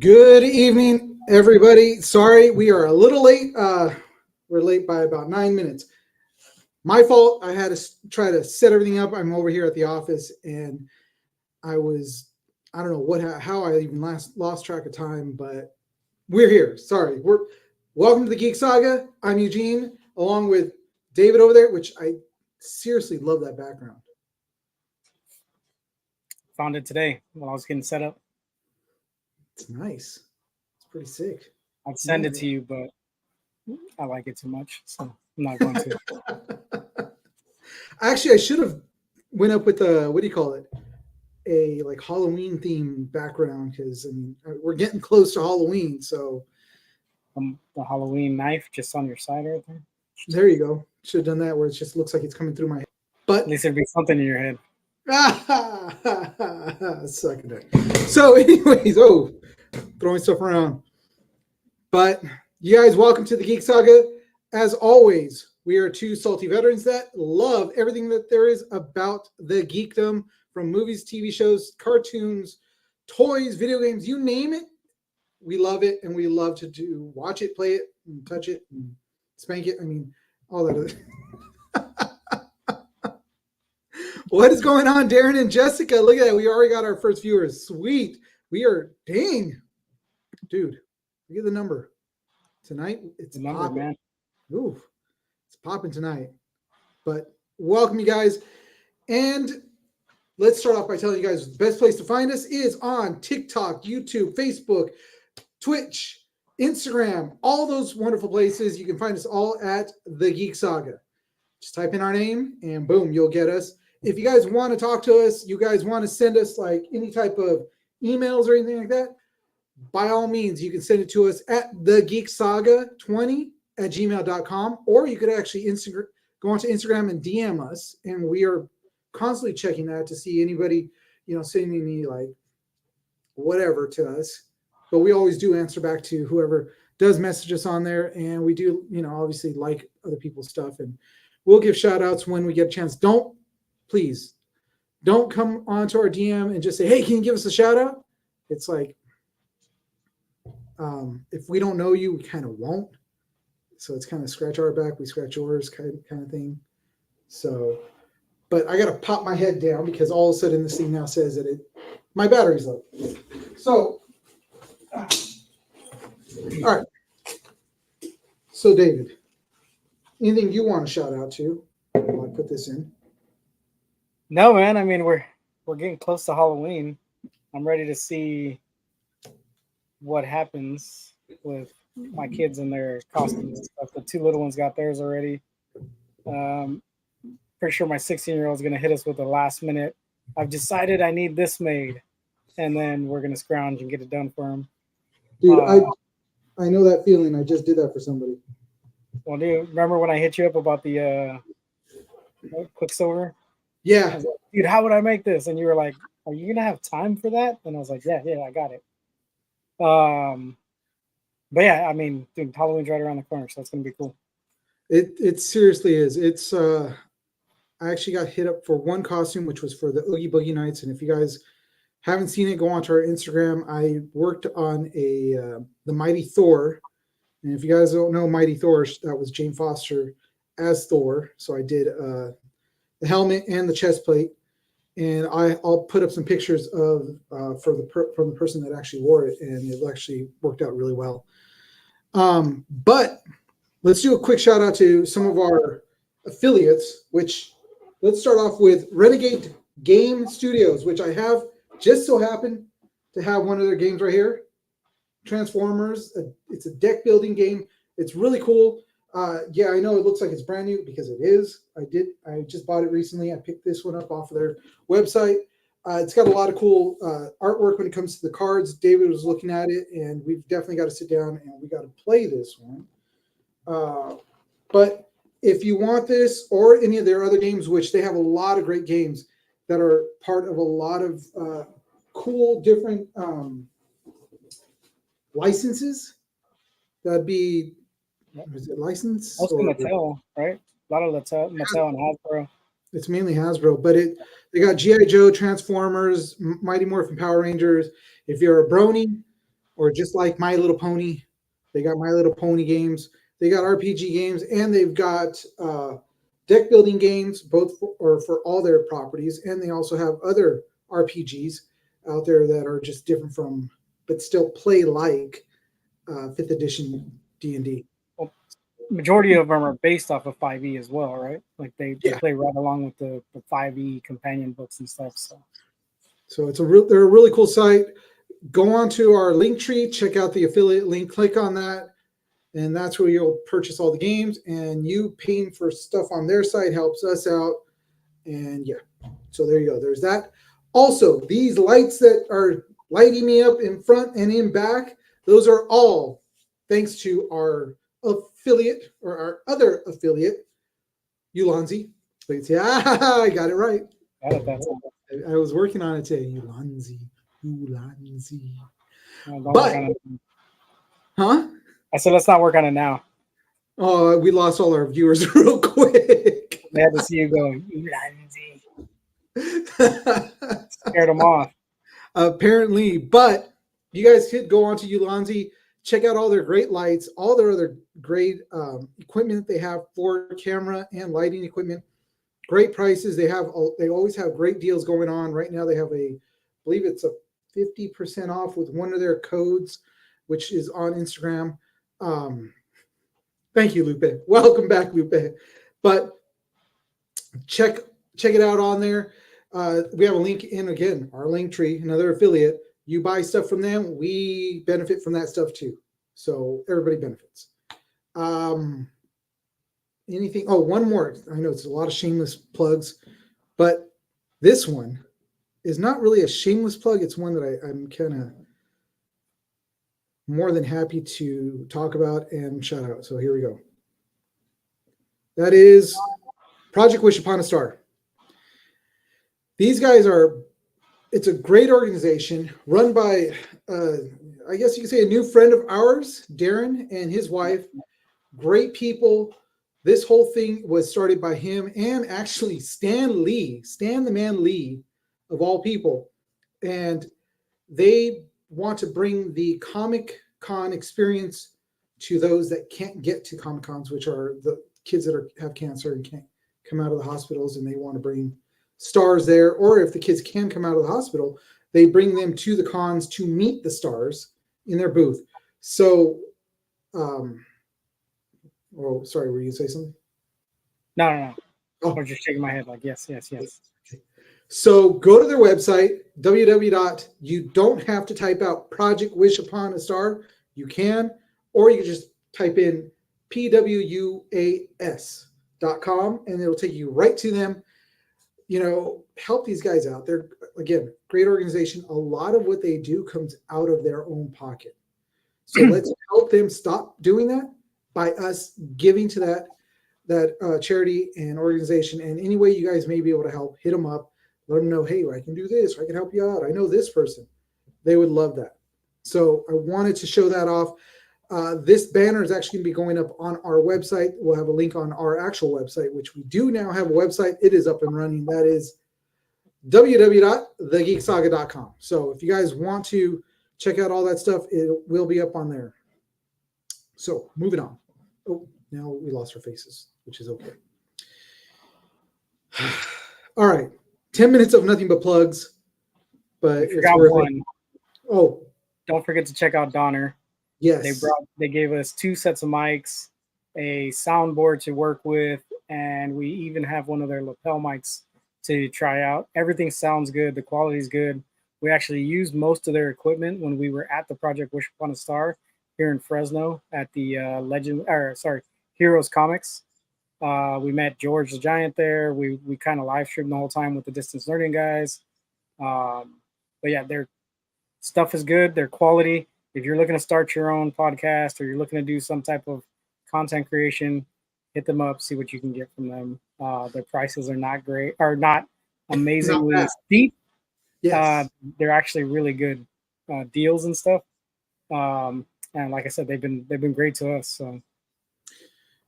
Good evening, everybody. Sorry, we are a little late. We're late by about 9 minutes. My fault. I had to try to set everything up. I'm over here at the office, and I don't know how I even lost track of time, but we're here. Sorry. Welcome to the Geek Saga. I'm Eugene, along with David over there, which I seriously love that background. Found it today while I was getting set up. It's nice. It's pretty sick. I'd send it to you, but I like it too much, so I'm not going to. Actually, I should have went up with a a like Halloween themed background, because we're getting close to Halloween. So The Halloween knife just on your side right there. There you go. Should have done that where it just looks like it's coming through my head. But at least there'd be something in your head. Suck it. So, anyways, throwing stuff around. But you guys, welcome to the Geek Saga. As always, we are two salty veterans that love everything that there is about the geekdom, from movies, TV shows, cartoons, toys, video games, you name it. We love it, and we love to watch it, play it, and touch it, and spank it. All that. What is going on, Darren and Jessica? Look at that. We already got our first viewers. Sweet. We are, dang. Dude, look at the number. Tonight, it's popping. Man. Ooh, it's popping tonight. But welcome, you guys. And let's start off by telling you guys the best place to find us is on TikTok, YouTube, Facebook, Twitch, Instagram, all those wonderful places. You can find us all at The Geek Saga. Just type in our name and boom, you'll get us. If you guys want to talk to us, you guys want to send us like any type of emails or anything like that, by all means, you can send it to us at thegeeksaga20@gmail.com, or you could actually go onto Instagram and DM us, and we are constantly checking that to see anybody, sending any like whatever to us. But we always do answer back to whoever does message us on there, and we do, obviously like other people's stuff, and we'll give shout outs when we get a chance. Please don't come onto our DM and just say, hey, can you give us a shout out? It's like, if we don't know you, we kind of won't. So it's kind of scratch our back, we scratch yours kind of thing. So, but I got to pop my head down because all of a sudden this thing now says that my battery's low. So, all right. So David, anything you want to shout out to? I'll put this in. No, man. We're getting close to Halloween. I'm ready to see what happens with my kids and their costumes and stuff. The two little ones got theirs already. Pretty sure my 16-year-old is going to hit us with the last minute. I've decided I need this made, and then we're going to scrounge and get it done for him. Dude, I know that feeling. I just did that for somebody. Well, do you remember when I hit you up about the Quicksilver? Yeah. Like, dude, how would I make this? And you were like, are you going to have time for that? And I was like, yeah, I got it. But yeah, dude, Halloween's right around the corner, so it's going to be cool. It seriously is. It's I actually got hit up for one costume, which was for the Oogie Boogie Nights. And if you guys haven't seen it, go onto our Instagram. I worked on the Mighty Thor. And if you guys don't know Mighty Thor, that was Jane Foster as Thor. So I did the helmet and the chest plate. And I'll put up some pictures of from the person that actually wore it, and it actually worked out really well. But let's do a quick shout out to some of our affiliates, which let's start off with Renegade Game Studios, which I have just so happened to have one of their games right here. Transformers. It's a deck building game. It's really cool. Yeah, I know it looks like it's brand new because it is. I just bought it recently. I picked this one up off of their website. It's got a lot of cool artwork when it comes to the cards. David was looking at it, and we've definitely got to sit down and we got to play this one. But if you want this or any of their other games, which they have a lot of great games that are part of a lot of cool different licenses, that'd be, is it license? Mostly Mattel, right? A lot of Mattel and Hasbro. It's mainly Hasbro, but they got G.I. Joe, Transformers, Mighty Morphin Power Rangers. If you're a brony or just like My Little Pony. They got My Little Pony games. They got RPG games, and they've got deck building games, both for all their properties. And they also have other RPGs out there that are just different from, but still play like 5th edition D&D. Majority of them are based off of 5e as well, right? Like they Yeah. play right along with the 5e companion books and stuff. So they're a really cool site. Go on to our link tree, check out the affiliate link, click on that, and that's where you'll purchase all the games. And you paying for stuff on their site helps us out. And yeah, so there you go. There's that. Also, these lights that are lighting me up in front and in back, those are all thanks to our affiliate or our other affiliate, Ulanzi. Yeah, I got it right. I was working on it today. Ulanzi. But, huh? I said, let's not work on it now. Oh, we lost all our viewers real quick. They had to see you going, Ulanzi. Scared them off. Apparently, but you guys could go on to Ulanzi, check out all their great lights, all their other great equipment that they have for camera and lighting equipment. Great prices. They always have great deals going on. Right now they have I believe it's a 50% off with one of their codes, which is on Instagram. Thank you, Lupe. Welcome back, Lupe. But check it out on there. We have a link in, again, our link tree, another affiliate. You buy stuff from them, we benefit from that stuff too. So everybody benefits. Anything? Oh, one more. I know it's a lot of shameless plugs, but this one is not really a shameless plug. It's one that I'm kind of more than happy to talk about and shout out. So here we go. That is Project Wish Upon a Star. These guys it's a great organization run by, I guess you could say, a new friend of ours, Darren, and his wife. Great people. This whole thing was started by him and actually Stan the Man Lee, of all people. And they want to bring the Comic Con experience to those that can't get to Comic Cons, which are the kids that have cancer and can't come out of the hospitals, and they want to bring stars there. Or if the kids can come out of the hospital, they bring them to the cons to meet the stars in their booth. So, oh, sorry, were you going to say something? No. Oh. I was just shaking my head like, yes. Okay. So go to their website, You don't have to type out Project Wish Upon a Star. You can, or you can just type in PWUAS.com and it'll take you right to them. Help these guys out. They're, again, great organization. A lot of what they do comes out of their own pocket. So let's help them stop doing that by us giving to that charity and organization. And any way you guys may be able to help, hit them up. Let them know, hey, I can do this. I can help you out. I know this person. They would love that. So I wanted to show that off. This banner is actually going to be going up on our website. We'll have a link on our actual website, which we do now have a website. It is up and running. That is www.thegeeksaga.com. So if you guys want to check out all that stuff, it will be up on there. So moving on. Oh, now we lost our faces, which is okay. All right. 10 minutes of nothing but plugs. But it's worth one. It. Oh. Don't forget to check out Donner. Yes. They gave us 2 sets of mics, a soundboard to work with, and we even have one of their lapel mics to try out. Everything sounds good. The quality is good. We actually used most of their equipment when we were at the Project Wish Upon a Star here in Fresno at the Heroes Comics. We met George the Giant there. We kind of live streamed the whole time with the Distance Learning guys. But yeah, their stuff is good. Their quality. If you're looking to start your own podcast or you're looking to do some type of content creation, hit them up, see what you can get from them. Their prices are not great, or not amazingly steep. Yes. They're actually really good deals and stuff. And like I said, they've been great to us. So.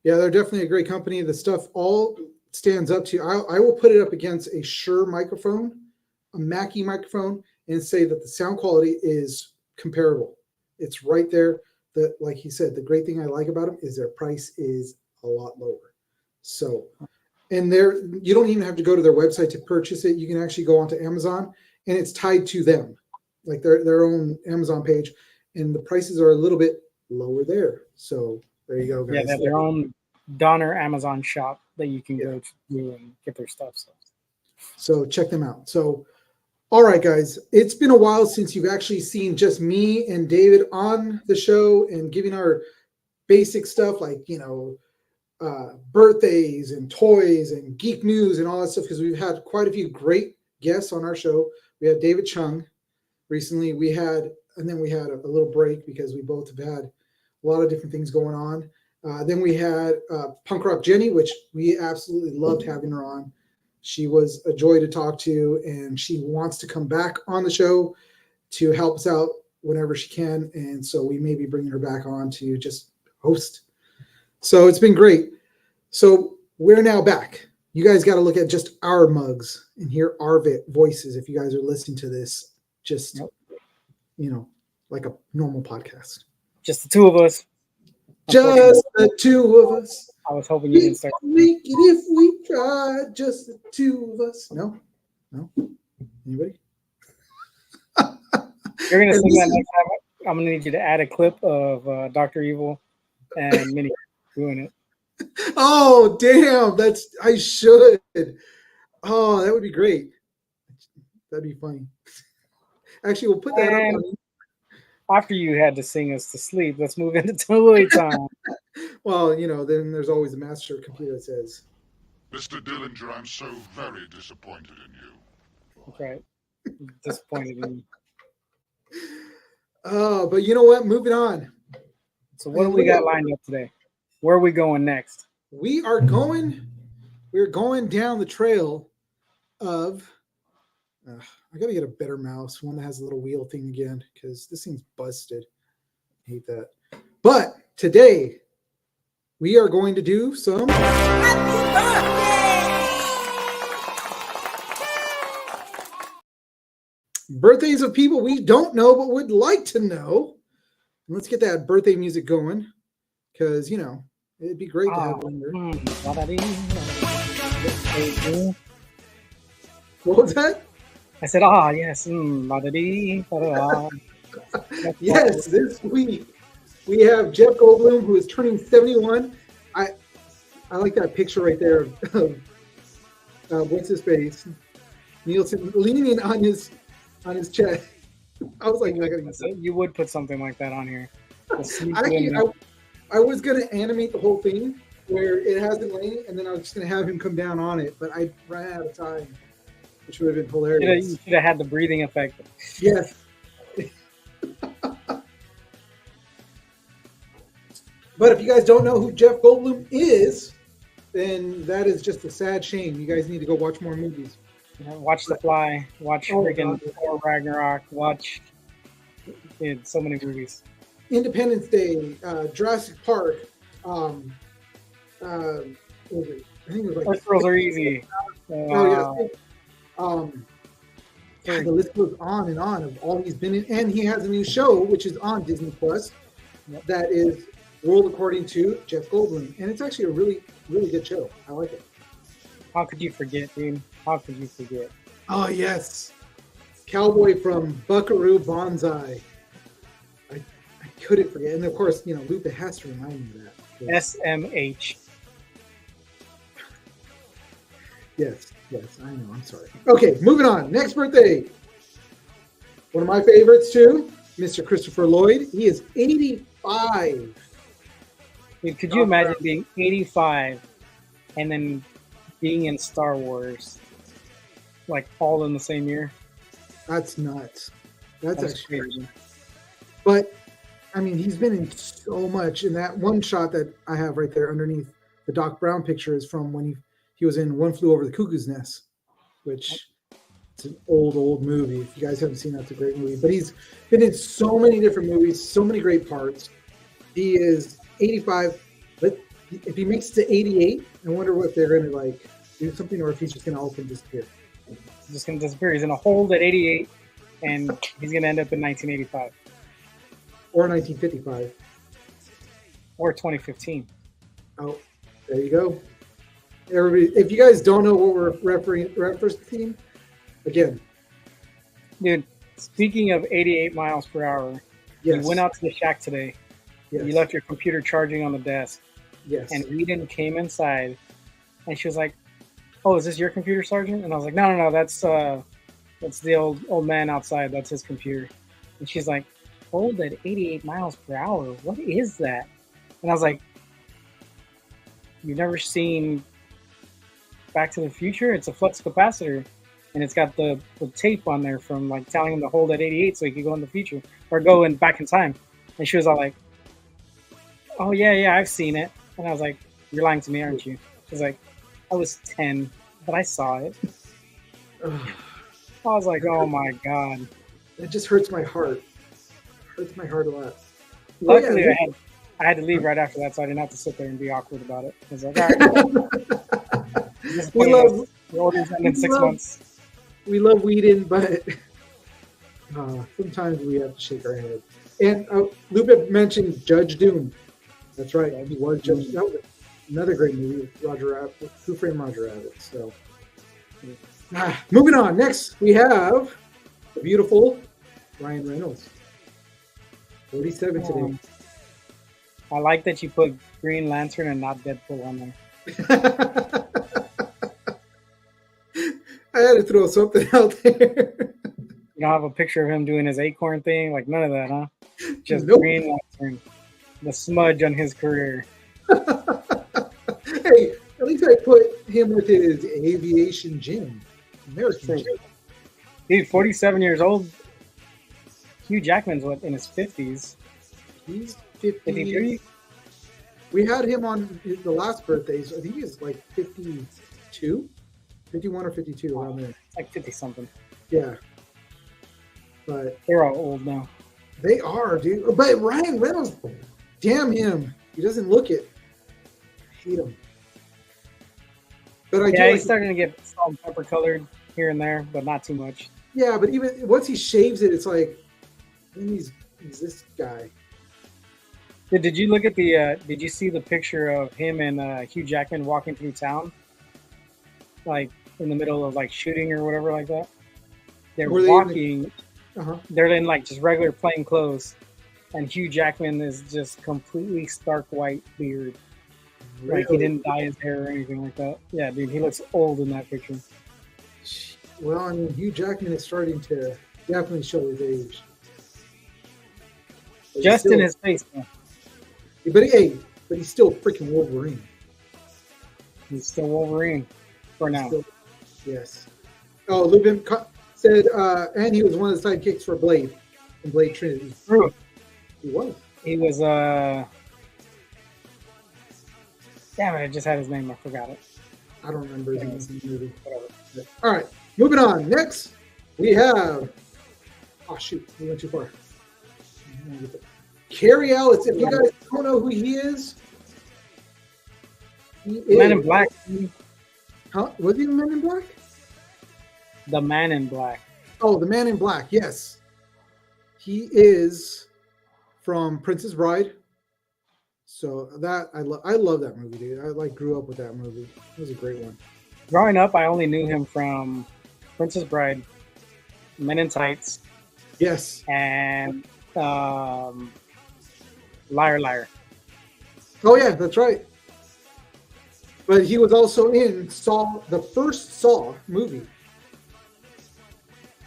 Yeah, they're definitely a great company. The stuff all stands up to. I will put it up against a Shure microphone, a Mackie microphone, and say that the sound quality is comparable. It's right there. Like he said, the great thing I like about them is their price is a lot lower. So, and you don't even have to go to their website to purchase it. You can actually go onto Amazon, and it's tied to them, like their own Amazon page, and the prices are a little bit lower there. So there you go, guys. Yeah, they have their own Donner Amazon shop that you can go to and get their stuff. So check them out. So, all right, guys, it's been a while since you've actually seen just me and David on the show and giving our basic stuff like, birthdays and toys and geek news and all that stuff, because we've had quite a few great guests on our show. We had David Chung recently. And then we had a little break because we both have had a lot of different things going on. Then we had Punk Rock Jenny, which we absolutely loved having her on. She was a joy to talk to, and she wants to come back on the show to help us out whenever she can. And so we may be bringing her back on to just host. So it's been great. So we're now back. You guys got to look at just our mugs and hear our voices if you guys are listening to this, just, like a normal podcast. Just the two of us. Just the two of us. I was hoping you didn't start. Make it if we try, just the two of us. No? Anybody? You're going to sing that next time. I'm going to need you to add a clip of Dr. Evil and Minnie doing it. Oh, damn. I should. Oh, that would be great. That'd be funny. Actually, we'll put that up on. After you had to sing us to sleep, let's move into toy time. Well, then there's always the master computer that says, Mr. Dillinger, I'm so very disappointed in you. Okay. Disappointed in you. Oh, but you know what? Moving on. So what do we got lined up today? Where are we going next? We're going down the trail of I gotta get a better mouse, one that has a little wheel thing again, because this thing's busted. I hate that. But today we are going to do some birthdays of people we don't know but would like to know. And let's get that birthday music going, because it'd be great to have one there. What was that? I said, yes. Yes, this week we have Jeff Goldblum, who is turning 71. I like that picture right there of what's his face? Nielsen leaning on his chest. I was like, you would put something like that on here. I was gonna animate the whole thing where it has him laying, and then I was just gonna have him come down on it, but I ran out of time, which would have been hilarious. You should have had the breathing effect. Yes. But if you guys don't know who Jeff Goldblum is, then that is just a sad shame. You guys need to go watch more movies. Watch The Fly. Watch freaking Thor Ragnarok. Watch so many movies. Independence Day, Jurassic Park. What was it? I think it was like Earth Girls Are Easy. The list goes on and on of all he's been in, and he has a new show which is on Disney Plus. Yep. That is World According to Jeff Goldblum, and it's actually a really, really good show. I like it. How could you forget, dude? How could you forget? Oh yes, Cowboy from Buckaroo Banzai. I couldn't forget, and of course, Lupe has to remind me of that. SMH. Yes, I know. I'm sorry. Okay, moving on. Next birthday. One of my favorites too, Mr. Christopher Lloyd. He is 85. Dude, could you imagine being 85 and then being in Star Wars, like all in the same year? That's nuts. That's actually crazy. But I mean, he's been in so much. And that one shot that I have right there underneath the Doc Brown picture is from when he was in One Flew Over the Cuckoo's Nest, which it's an old movie. If you guys haven't seen that, it's a great movie. But he's been in so many different movies, so many great parts. He is 85. But if he makes it to 88, I wonder what they're going to do something, or if he's just going to all disappear. He's just going to disappear. He's going to hold at 88, and he's going to end up in 1985. or 1955. or 2015. Oh, there you go. Everybody, if you guys don't know what we're referencing, again, Dude, speaking of 88 miles per hour, yes, you went out to the shack today. yes, You left your computer charging on the desk, yes. and Whedon came inside, and she was like, "Oh, is this your computer, Sergeant?" And I was like, "No, that's the old man outside. That's his computer." And she's like, "Hold at 88 miles per hour. What is that?" And I was like, "You've never seen Back to the Future? It's a flux capacitor, and it's got the tape on there from like telling him to hold at 88 so he could go in the future or go in back in time." And she was all like, "Oh yeah, I've seen it." And I was like, "You're lying to me, aren't you?" She's like, "I was 10, but I saw it." Ugh, I was like, "Oh my god!" that just hurts my heart. Hurts my heart a lot. Well, Luckily, yeah, I had to leave right after that, so I didn't have to sit there and be awkward about it. I was like, "All right, we love the order's ended in 6 love- months." we love Whedon, but sometimes we have to shake our head. And Lupe mentioned Judge Doom. That's right, he was Judge. That was another great movie with Roger Rabbit, Who Framed Roger Rabbit. So, moving on. Next, we have the beautiful Ryan Reynolds. 47 today. I like that you put Green Lantern and not Deadpool on there. I had to throw something out there. You don't have a picture of him doing his acorn thing, like none of that, huh? Just Nope. Green Lantern, the smudge on his career. Hey, at least I put him with his aviation gym. American True. gym. Dude, 47 years old. Hugh Jackman's what, in his 50s? He's 50. 53? We had him on the last birthday, so I think he's like 52, 51 or 52 around there. It's like 50 something. Yeah. But They're all old now. they are, dude. But Ryan Reynolds, damn him. He doesn't look it. I hate him. But I do Yeah, like, he's starting to get salt and pepper colored here and there, but not too much. yeah, but even once he shaves it, it's like, then he's this guy. Did you look at the? Did you see the picture of him and Hugh Jackman walking through town, like in the middle of like shooting or whatever like that? They're Were they in the- walking. Uh-huh. They're in like just regular plain clothes, and Hugh Jackman is just completely stark white beard. Like he Really? didn't dye his hair or anything like that. Yeah, dude, he looks old in that picture. Well, I mean, Hugh Jackman is starting to definitely show his age. But he's Just in still- his face, man. But he's still freaking Wolverine. He's still Wolverine for now. Still- yes. Oh, Lupin said, and he was one of the sidekicks for Blade in Blade Trinity. True. He was. He was damn it, I just had his name, I forgot it. I don't remember his name in the movie. Whatever. All right, moving on. Next, we have. Oh shoot, we went too far. Carrie Ellis. If you guys don't know who he is, Man in Black. Huh? Was he the Man in Black? The Man in Black. Oh, the Man in Black. Yes, he is from Princess Bride. So that I love that movie, dude. I like grew up with that movie. It was a great one. Growing up, I only knew him from Princess Bride, Men in Tights, Yes. and Liar Liar. Oh yeah, that's right. But he was also in Saw, the first Saw movie.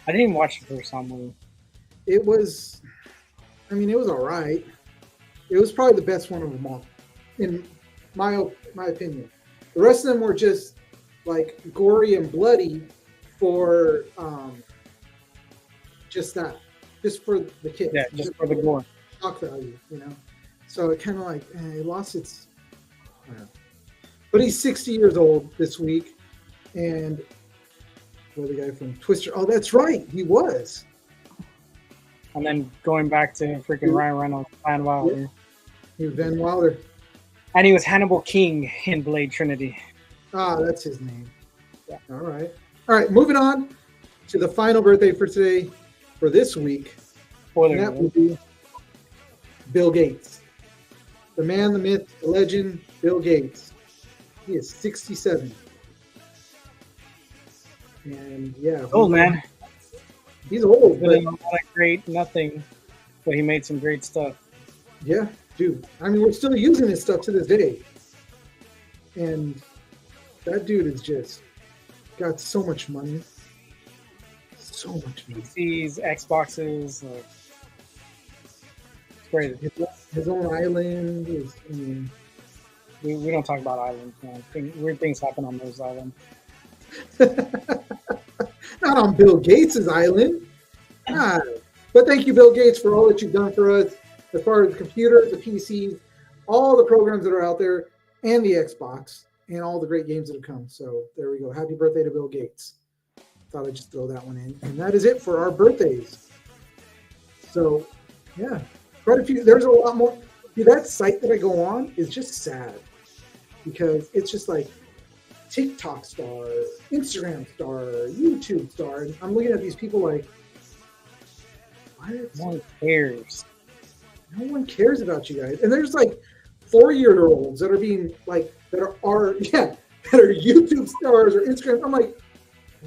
I didn't even watch the first Saw movie. It was, I mean, it was all right. It was probably the best one of them all, in my opinion. The rest of them were just like gory and bloody for just that, just for the kids. Yeah, just for the gore. Shock value, you know. So it kind of like it lost its. I don't know. But he's 60 years old this week, and the guy from Twister. Oh, that's right, he was. And then going back to freaking Ryan Reynolds, Van Wilder. He was Van Wilder. And he was Hannibal King in Blade Trinity. Ah, that's his name. Yeah. All right. Moving on to the final birthday for today, for this week. Spoiler And that alert. would be Bill Gates. The man, the myth, the legend, Bill Gates. He is 67. And yeah. Oh man, He's old, but but not great nothing, but he made some great stuff. yeah, dude. I mean, we're still using his stuff to this day. And that dude is just got so much money. So much money. PCs, Xboxes, like, it's crazy. His own island is, I mean, We don't talk about islands, man. Weird things happen on those islands. not on Bill Gates' island. God. But thank you, Bill Gates, for all that you've done for us as far as the computers, the PCs, all the programs that are out there, and the Xbox, and all the great games that have come. So there we go. Happy birthday to Bill Gates. Thought I'd just throw that one in. And that is it for our birthdays. So, yeah, quite a few. There's a lot more. Dude, that site that I go on is just sad because it's just like TikTok star, Instagram star, YouTube star. And I'm looking at these people like, what? No one cares. No one cares about you guys. And there's like 4-year-olds that are being like, that are YouTube stars or Instagram. I'm like,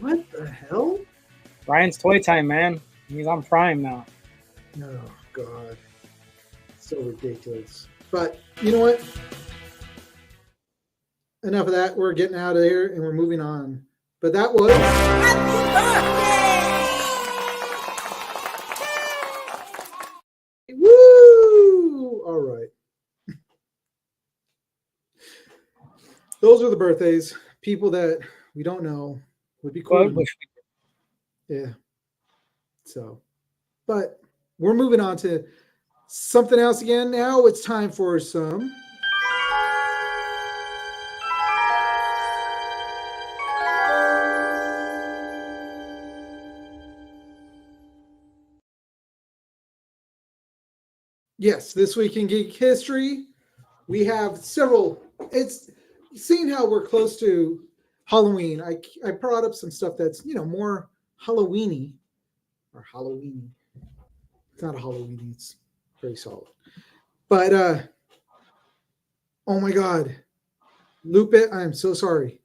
what the hell? Ryan's Toy Time, man. He's on Prime now. Oh, God. So ridiculous. But you know what? Enough of that. We're getting out of here and we're moving on. But that was woo! All right. Those are the birthdays. People that we don't know would be cool. Well, Yeah. So, but we're moving on to something else again. Now it's time for some. Yes, this week in Geek History, we have several. It's seeing how we're close to Halloween. I brought up some stuff that's more Halloweeny or Halloweeny. It's not a Halloweeny. It's very solid. But oh my God, Lupe! I am so sorry.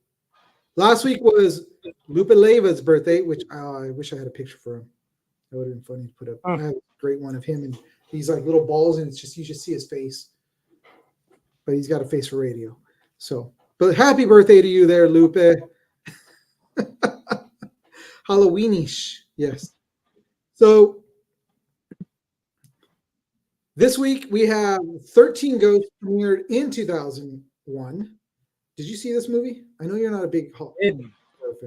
Last week was Lupe Leiva's birthday, which I wish I had a picture for him. That would have been funny to put up. I have a great one of him and these like little balls, and it's just you just see his face. But he's got a face for radio. So, but happy birthday to you there, Lupe. Halloweenish, yes. So this week we have 13 Ghosts premiered in 2001. Did you see this movie? I know you're not a big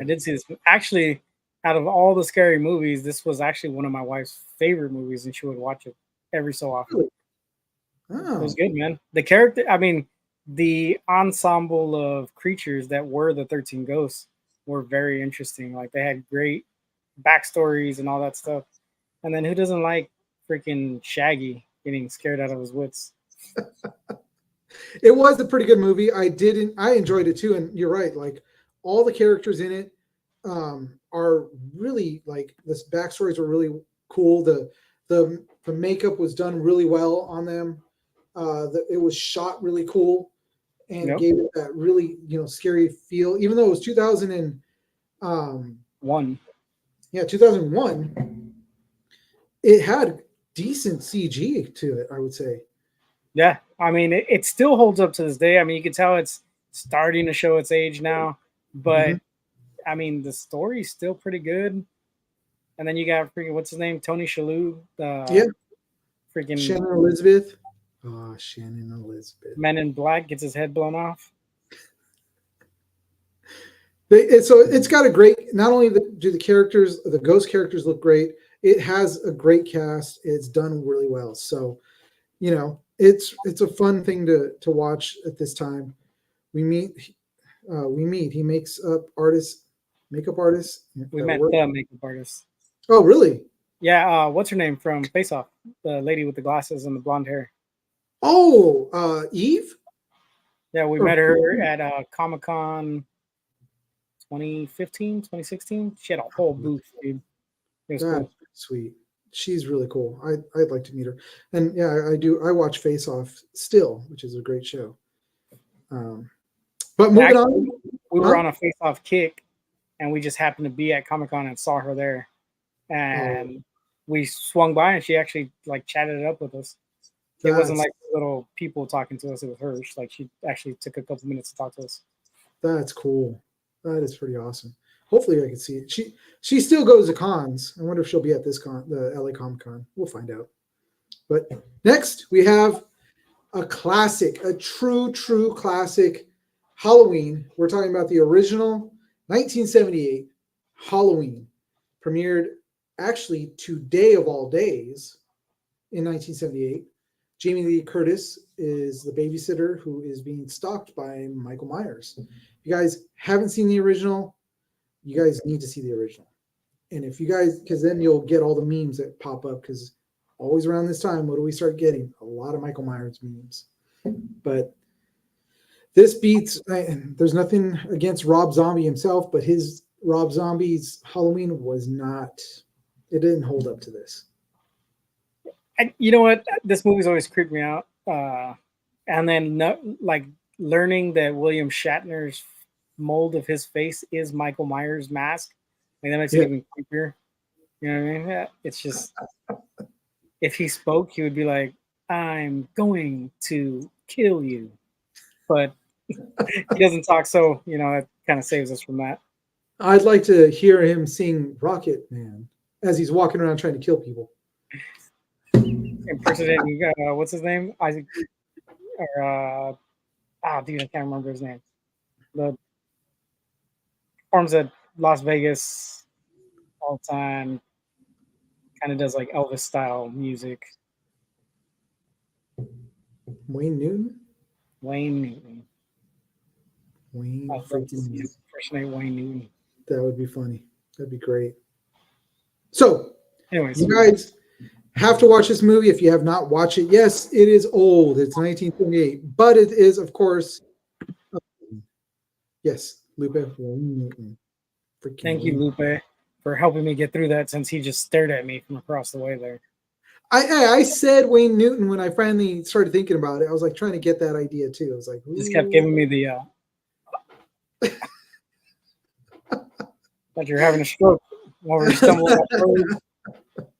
I did see this. Actually, out of all the scary movies, this was actually one of my wife's favorite movies, and she would watch it every so often. Really? Oh. It was good, man. The character, I mean, the ensemble of creatures that were the 13 Ghosts were very interesting. Like, they had great backstories and all that stuff. And then who doesn't like freaking Shaggy getting scared out of his wits? It was a pretty good movie. I enjoyed it too. And you're right. Like, all the characters in it are really, like, the backstories were really cool. The makeup was done really well on them. It was shot really cool and gave it that really scary feel. Even though it was 2001. Yeah, 2001. It had decent CG to it, I would say. Yeah, I mean, it still holds up to this day. I mean, you can tell it's starting to show its age now, but I mean, the story's still pretty good. And then you got freaking, what's his name? Tony Shalhoub. Freaking Shannon Elizabeth. Oh, Shannon Elizabeth. Men in Black gets his head blown off. So it's got a great, not only do the characters, the ghost characters look great, it has a great cast. It's done really well. So, it's a fun thing to watch at this time. We meet. He makes up makeup artists. We met the makeup artist. Oh, really? Yeah. What's her name from Face Off? The lady with the glasses and the blonde hair. Oh, Eve? Yeah, we met her at Comic-Con 2015, 2016. She had a whole booth, dude. It was cool. Sweet. she's really cool. I'd like to meet her. And yeah, I do. I watch Face Off still, which is a great show. But moving on, we were Huh? on a face-off kick, and we just happened to be at Comic-Con and saw her there, and we swung by, and she actually like chatted it up with us. It wasn't that's like little people talking to us; it was her. Like she actually took a couple minutes to talk to us. that's cool. That is pretty awesome. Hopefully, I can see it. She still goes to cons. I wonder if she'll be at this con, the LA Comic Con. We'll find out. But next, we have a classic, a true classic Halloween. We're talking about the original 1978 Halloween, premiered actually today of all days in 1978. Jamie Lee Curtis is the babysitter who is being stalked by Michael Myers. If you guys haven't seen the original, you guys need to see the original. And if you guys, because then you'll get all the memes that pop up, because always around this time, what do we start getting? A lot of Michael Myers memes. But this beats, and there's nothing against Rob Zombie himself, but Rob Zombie's Halloween was not, it didn't hold up to this. You know what? This movie's always creeped me out. And then, like, learning that William Shatner's mold of his face is Michael Myers' mask, like that makes it even creepier. You know what I mean? Yeah, it's just, if he spoke, he would be like, "I'm going to kill you," but he doesn't talk, so that kind of saves us from that. I'd like to hear him sing Rocket Man as he's walking around trying to kill people. Impersonating, what's his name? Isaac, or dude, I can't remember his name. The performs at Las Vegas all the time. Kind of does like Elvis style music. Wayne Newton? Wayne Newton. Wayne I'd love to freaking see Newton. him impersonate Wayne Newton. That would be funny. That'd be great. So, Anyways, you guys have to watch this movie if you have not watched it. Yes, it is old. It's 1978, but it is, of course, yes, Lupe Wayne Newton. Freaking thank you, Lupe, for helping me get through that, since he just stared at me from across the way there. I said Wayne Newton when I finally started thinking about it. I was like trying to get that idea too. I was like, Just kept giving me the like you're having a stroke while we're stumbling.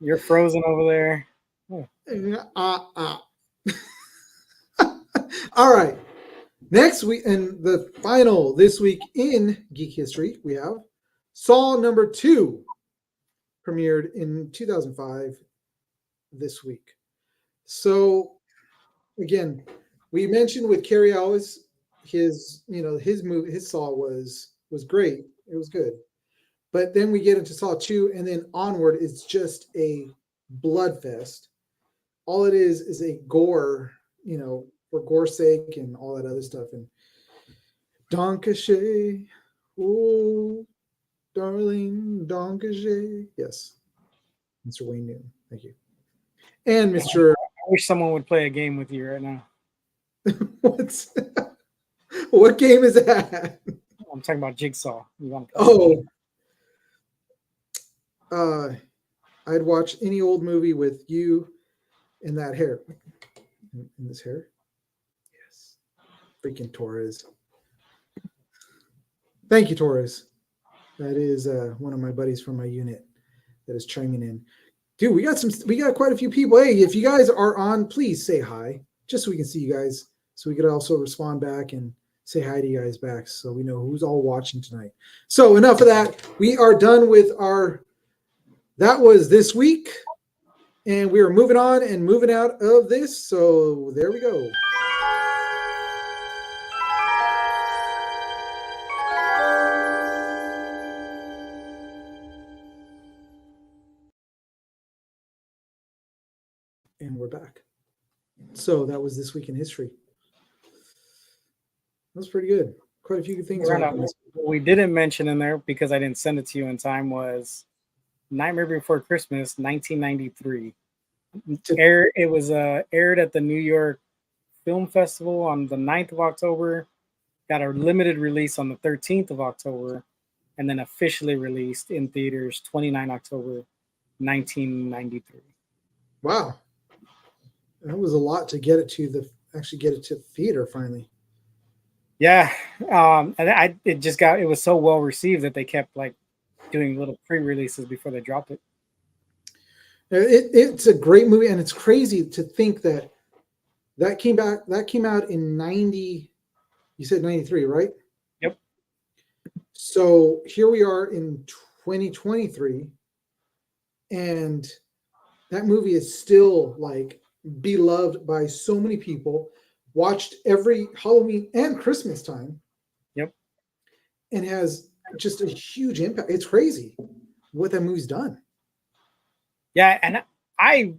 You're frozen over there. All right. Next week, and the final this week in Geek History, we have Saw number 2, premiered in 2005 this week. So, again, we mentioned with Cary Elwes, his movie, his Saw was great. It was good. But then we get into Saw 2, and then onward, it's just a blood fest. All it is a gore, for gore's sake and all that other stuff. And Don Cachet, oh, darling, Don Cachet. Yes, Mr. Wayne Newton. Thank you. And Mr. I wish someone would play a game with you right now. What game is that? I'm talking about Jigsaw. I'd watch any old movie with you in that hair. In this hair? Yes. Freaking Torres. Thank you, Torres. That is one of my buddies from my unit that is chiming in. Dude, we got quite a few people. Hey, if you guys are on, please say hi, just so we can see you guys, so we could also respond back and say hi to you guys back, so we know who's all watching tonight. So enough of that. We are done with that was this week, and we are moving on and moving out of this. So there we go. And we're back. So that was this week in history. That was pretty good. Quite a few things. What we didn't mention in there, because I didn't send it to you in time, was Nightmare Before Christmas, 1993. It was aired at the New York Film Festival on the 9th of October, got a limited release on the 13th of October, and then officially released in theaters 29 October 1993. Wow, that was a lot to get it to the theater finally. Yeah, and it was so well received that they kept like doing little pre-releases before they dropped it. It's a great movie, and it's crazy to think that came out in 90. You said 93, right? Yep. So here we are in 2023, and that movie is still like beloved by so many people, watched every Halloween and Christmas time. Yep. And has just a huge impact. It's crazy what that movie's done. Yeah, and I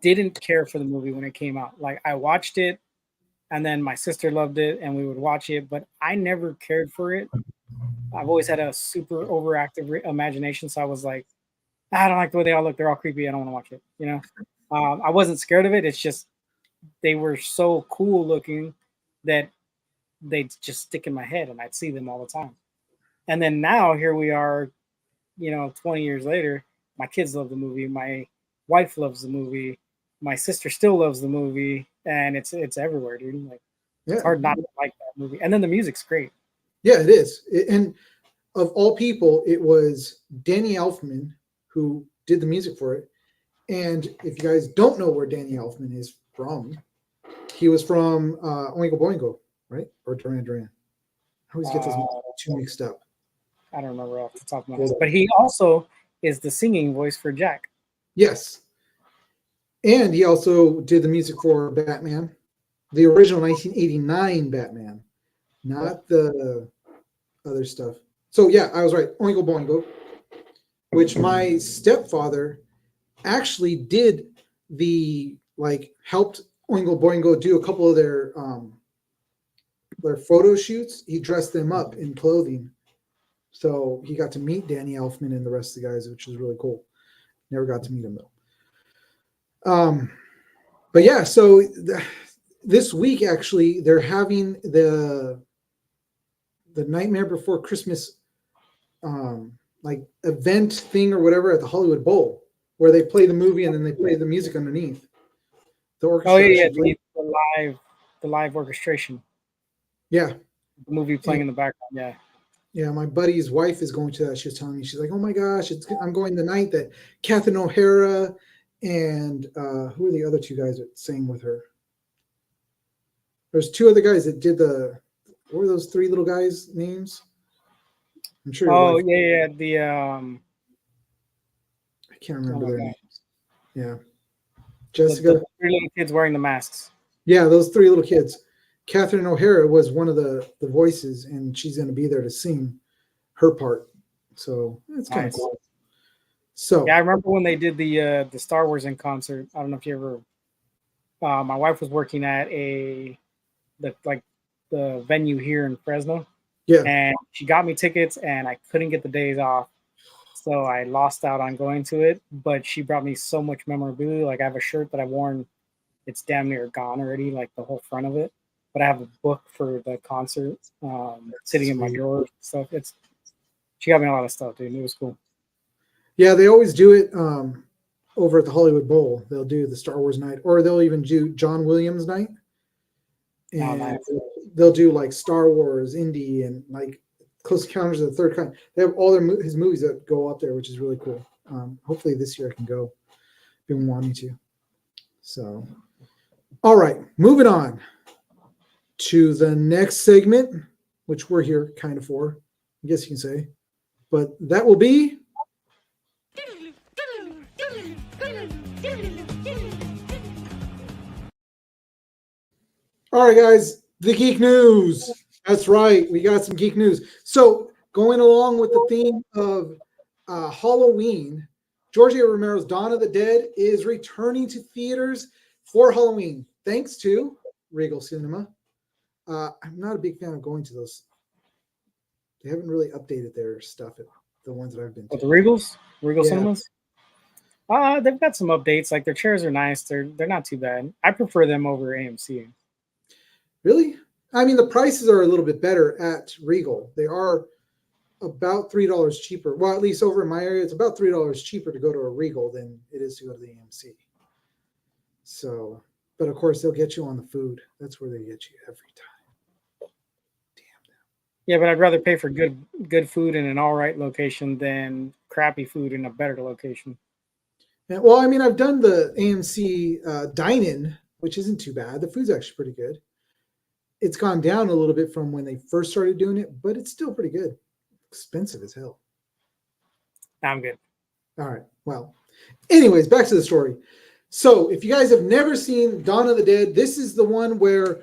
didn't care for the movie when it came out. Like I watched it, and then my sister loved it, and we would watch it, but I never cared for it. I've always had a super overactive imagination, so I was like, I don't like the way they all look. They're all creepy. I don't want to watch it. You know, I wasn't scared of it. It's just they were so cool looking that they'd just stick in my head, and I'd see them all the time. And then now here we are, 20 years later. My kids love the movie. My wife loves the movie. My sister still loves the movie, and it's everywhere, dude. Like Yeah. it's hard not to like that movie. And then the music's great. Yeah, it is. And of all people, it was Danny Elfman who did the music for it. And if you guys don't know where Danny Elfman is from, he was from Oingo Boingo, right? Or Duran Duran. I always get those two mixed up. I don't remember off the top of my head. But he also is the singing voice for Jack. Yes. And he also did the music for Batman, the original 1989 Batman, not the other stuff. So yeah, I was right. Oingo Boingo, which my stepfather actually did helped Oingo Boingo do a couple of their photo shoots. He dressed them up in clothing. So he got to meet Danny Elfman and the rest of the guys, which was really cool. Never got to meet him though. But yeah, so this week actually they're having the Nightmare Before Christmas event thing or whatever at the Hollywood Bowl, where they play the movie and then they play the music underneath. The orchestra. Oh yeah, the live orchestration. Yeah. The movie playing in the background. Yeah. Yeah, my buddy's wife is going to that. She was telling me, she's like, "Oh my gosh, I'm going the night that Catherine O'Hara and who are the other two guys that sang with her? There's two other guys that did what were those three little guys' names? I'm sure. Oh yeah. The I can't remember their names. Yeah, Jessica. The three little kids wearing the masks. Yeah, those three little kids. Catherine O'Hara was one of the voices, and she's going to be there to sing her part. So it's kind of cool. So yeah, I remember when they did the Star Wars in concert. I don't know if you ever. My wife was working at the venue here in Fresno. Yeah. And she got me tickets, and I couldn't get the days off, so I lost out on going to it. But she brought me so much memorabilia. Like I have a shirt that I've worn; it's damn near gone already, like the whole front of it. But I have a book for the concert sitting in my drawer and stuff. She got me a lot of stuff, dude. It was cool. Yeah, they always do it over at the Hollywood Bowl. They'll do the Star Wars night, or they'll even do John Williams night. And they'll do like Star Wars, Indy, and like Close Encounters of the Third Kind. They have all his movies that go up there, which is really cool. Hopefully this year I can go. Been wanting to. So, all right, moving on to the next segment, which we're here kind of for, I guess you can say. But that will be all right, guys, the geek news. That's right. We got some geek news. So going along with the theme of Halloween, George A. Romero's Dawn of the Dead is returning to theaters for Halloween, thanks to Regal Cinema. I'm not a big fan of going to those. They haven't really updated their stuff, the ones that I've been to. The Regal Cinemas? They've got some updates. Like their chairs are nice. They're not too bad. I prefer them over AMC. Really? I mean, the prices are a little bit better at Regal. They are about $3 cheaper. Well, at least over in my area, it's about $3 cheaper to go to a Regal than it is to go to the AMC. So, but of course, they'll get you on the food. That's where they get you every time. Yeah, but I'd rather pay for good food in an all right location than crappy food in a better location. And, well, I mean, I've done the AMC dine-in, which isn't too bad. The food's actually pretty good. It's gone down a little bit from when they first started doing it, but it's still pretty good. Expensive as hell. I'm good. All right. Well, anyways, back to the story. So if you guys have never seen Dawn of the Dead, this is the one where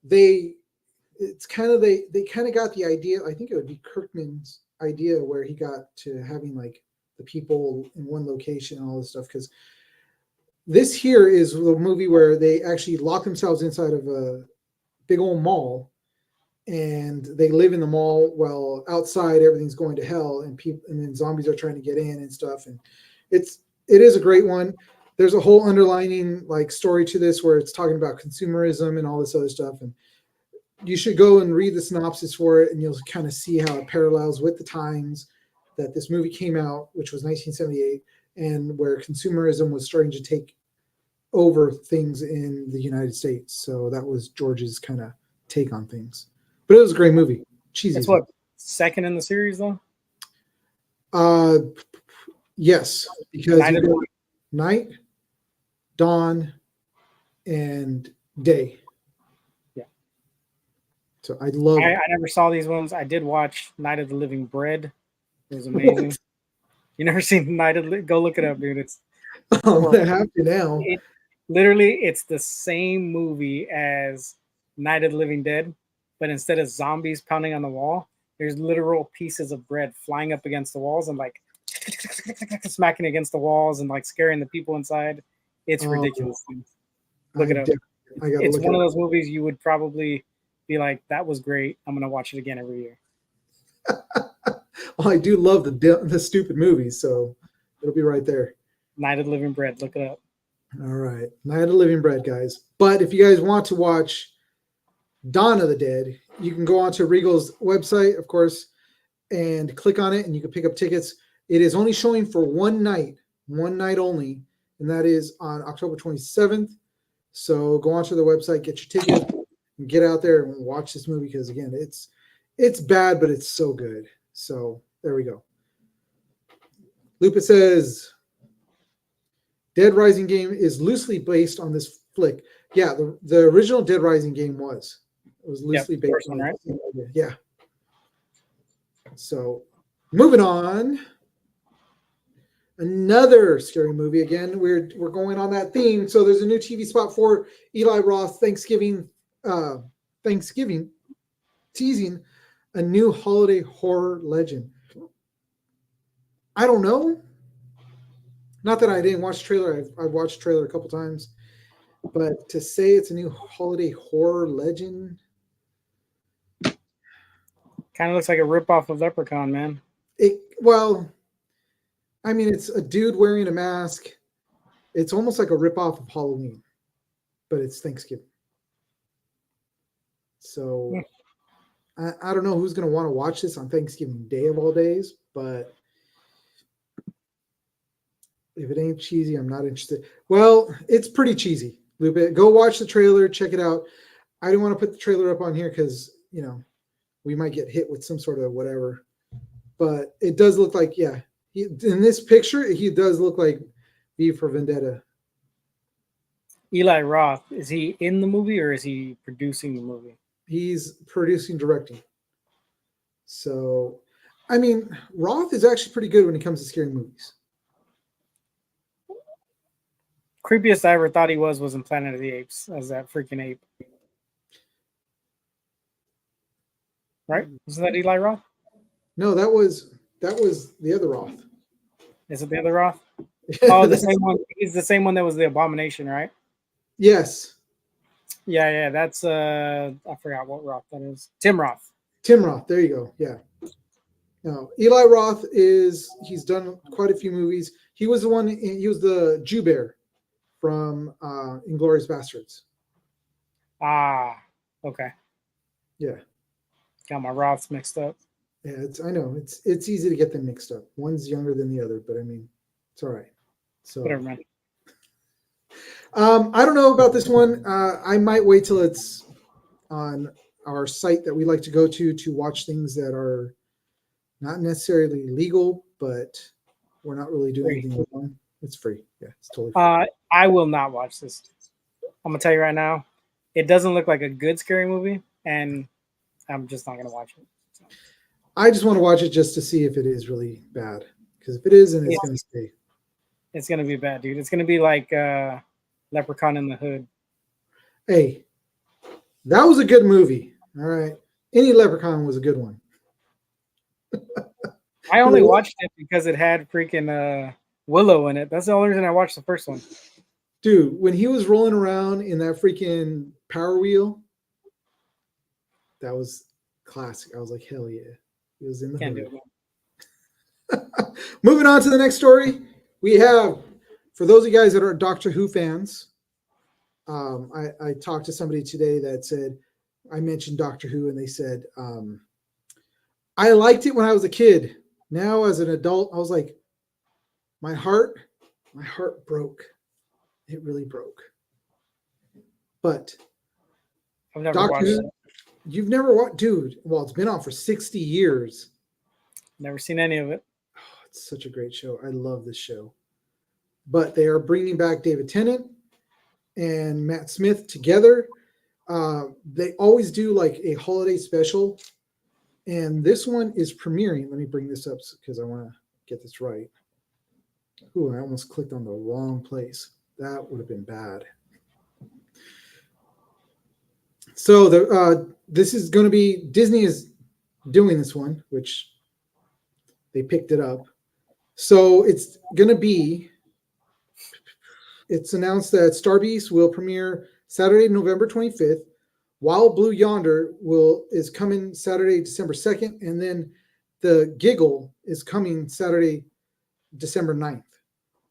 they kind of got the idea. I think it would be Kirkman's idea where he got to having like the people in one location and all this stuff. Because this here is the movie where they actually lock themselves inside of a big old mall, and they live in the mall while outside everything's going to hell, and then zombies are trying to get in and stuff. And it is a great one. There's a whole underlining like story to this where it's talking about consumerism and all this other stuff. And you should go and read the synopsis for it, and you'll kind of see how it parallels with the times that this movie came out, which was 1978, and where consumerism was starting to take over things in the United States. So that was George's kind of take on things. But it was a great movie. Cheesy. That's what, second in the series though? Yes, because Night of the Dead. night, dawn, and day. Yeah. So I love I never saw these ones. I did watch Night of the Living Bread. It was amazing. What? You never seen Go look it up, dude. It's I'm gonna have to now. literally it's the same movie as Night of the Living Dead, but instead of zombies pounding on the wall, there's literal pieces of bread flying up against the walls and like smacking against the walls and like scaring the people inside. It's ridiculous. Look it up. It's one of those movies you would probably be like, that was great. I'm gonna watch it again every year. Well, I do love the stupid movies, so it'll be right there. Night of the Living Bread. Look it up. All right, Night of the Living Bread, guys. But if you guys want to watch Dawn of the Dead, you can go onto Regal's website, of course, and click on it, and you can pick up tickets. It is only showing for one night only, and that is on October 27th. So go onto the website, get your ticket, and get out there and watch this movie because, again, it's bad, but it's so good. So there we go. Lupa says, Dead Rising game is loosely based on this flick. Yeah, the original Dead Rising game was. It was loosely based on right? it. Yeah. So moving on. Another scary movie. Again, we're going on that theme. So there's a new TV spot for Eli Roth Thanksgiving teasing a new holiday horror legend. I don't know. Not that I didn't watch the trailer. I've watched the trailer a couple times. But to say it's a new holiday horror legend. Kind of looks like a ripoff of Leprechaun, man. Well, I mean, it's a dude wearing a mask. It's almost like a ripoff of Halloween, but it's Thanksgiving. So I don't know who's going to want to watch this on Thanksgiving Day of all days, but if it ain't cheesy, I'm not interested. Well, it's pretty cheesy, Lupe. Go watch the trailer, check it out. I don't want to put the trailer up on here because, we might get hit with some sort of whatever. But it does look like, in this picture, he does look like V for Vendetta. Eli Roth, is he in the movie or is he producing the movie? He's producing, directing. So, I mean, Roth is actually pretty good when it comes to scary movies. Creepiest I ever thought he was in Planet of the Apes as that freaking ape. Right? Wasn't that Eli Roth? No, that was the other Roth. Is it the other Roth? Oh, the same one. He's the same one that was the Abomination, right? Yes. Yeah. That's I forgot what Roth that is. Tim Roth. Tim Roth. There you go. Yeah. No, Eli Roth he's done quite a few movies. He was the Jew Bear from Inglourious Bastards. Ah, okay. Yeah. Got my Roths mixed up. Yeah, I know it's easy to get them mixed up. One's younger than the other, but I mean, it's all right. So Whatever, man. I don't know about this one. I might wait till it's on our site that we like to go to watch things that are not necessarily legal, but we're not really doing Free. anything wrong. It's free. Yeah, it's totally free. I will not watch this. I'm gonna tell you right now, it doesn't look like a good scary movie, and I'm just not gonna watch it. So, I just want to watch it just to see if it is really bad. Because if it is, then it's going to stay. it's gonna be bad, dude. It's gonna be like Leprechaun in the Hood. Hey, that was a good movie. All right. Any Leprechaun was a good one. I only watched it because it had freaking Willow in it. That's the only reason I watched the first one. Dude, when he was rolling around in that freaking Power Wheel, that was classic. I was like, hell yeah. He was in the Can't do hood. it. Moving on to the next story, we have, for those of you guys that are Doctor Who fans, I talked to somebody today that said, I mentioned Doctor Who, and they said, I liked it when I was a kid. Now, as an adult, I was like, my heart broke. It really broke. But I've never Doctor watched Who, it. you've never watched, dude. Well, it's been on for 60 years. Never seen any of it. Oh, it's such a great show. I love this show. But they are bringing back David Tennant and Matt Smith together. They always do like a holiday special. And this one is premiering. Let me bring this up because I want to get this right. Ooh, I almost clicked on the wrong place. That would have been bad. So this is going to be, Disney is doing this one, which they picked it up. So it's going to be, it's announced that Star Beast will premiere Saturday, November 25th. Wild Blue Yonder is coming Saturday, December 2nd. And then The Giggle is coming Saturday, December 9th.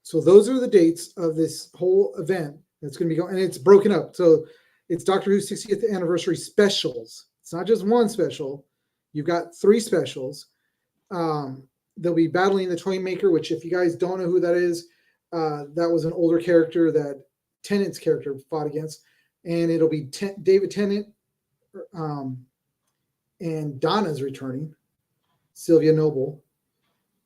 So those are the dates of this whole event that's going to be going, and it's broken up. So it's Doctor Who 60th anniversary specials. It's not just one special. You've got 3 specials. They'll be battling the Toymaker, which if you guys don't know who that is, that was an older character that Tennant's character fought against. And it'll be David Tennant, and Donna's returning, Sylvia Noble.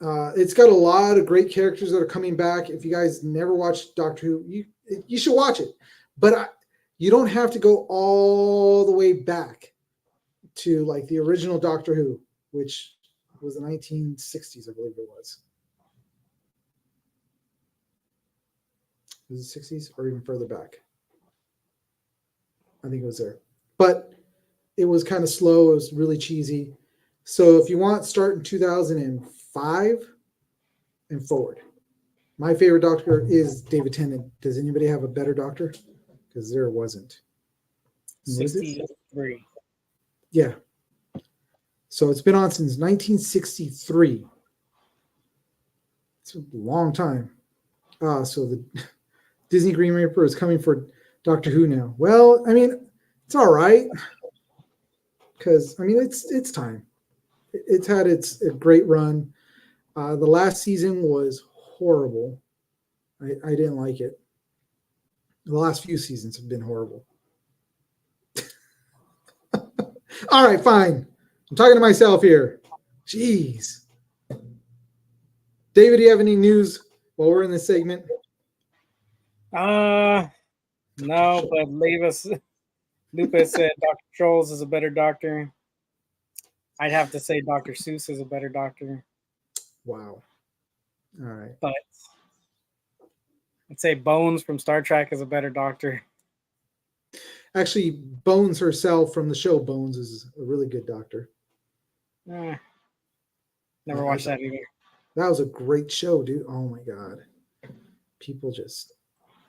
It's got a lot of great characters that are coming back. If you guys never watched Doctor Who, you should watch it. But you don't have to go all the way back to like the original Doctor Who, which was the 1960s, I believe it was. Was it 60s or even further back? I think it was there. But it was kind of slow. It was really cheesy. So if you want, start in 2005 and forward. My favorite Doctor is David Tennant. Does anybody have a better Doctor? Because there wasn't. What is it? 63. Yeah. So it's been on since 1963. It's a long time. So the Disney Green Reaper is coming for Doctor Who now. Well, I mean, it's all right. Because, I mean, it's time. It's had a great run. The last season was horrible. I didn't like it. The last few seasons have been horrible. All right, fine. I'm talking to myself here. Jeez. David, do you have any news while we're in this segment? No, but Lupus said Dr. Trolls is a better doctor. I'd have to say Dr. Seuss is a better doctor. Wow. All right. But I'd say Bones from Star Trek is a better doctor. Actually, Bones herself from the show Bones is a really good doctor. Never Yeah, watched that either. That was a great show, dude. Oh my God. People just,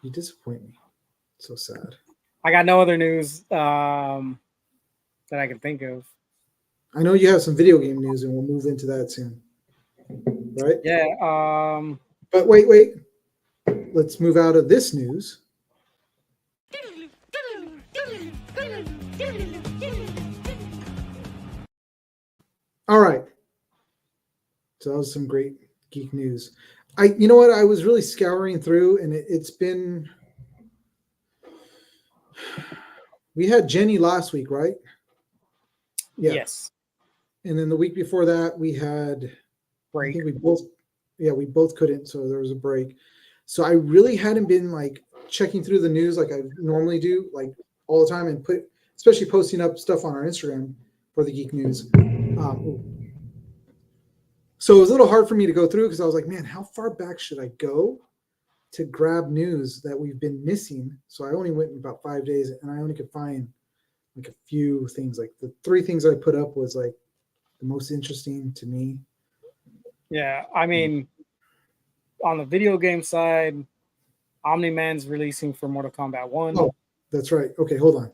you disappoint me. So sad. I got no other news that I can think of. I know you have some video game news and we'll move into that soon. Right? Yeah. But wait. Let's move out of this news. All right. So that was some great geek news. You know what? I was really scouring through, and it's been. We had Jenny last week, right? Yeah. Yes. And then the week before that, we had. I Break. think we both couldn't, so there was a break. So I really hadn't been like checking through the news like I normally do, like all the time, and especially posting up stuff on our Instagram for the geek news. So it was a little hard for me to go through because I was like, man, how far back should I go to grab news that we've been missing? So I only went in about 5 days, and I only could find like a few things. Like the 3 things I put up was like the most interesting to me. Yeah, I mean, on the video game side, Omni-Man's releasing for Mortal Kombat 1. Oh, that's right. Okay, hold on.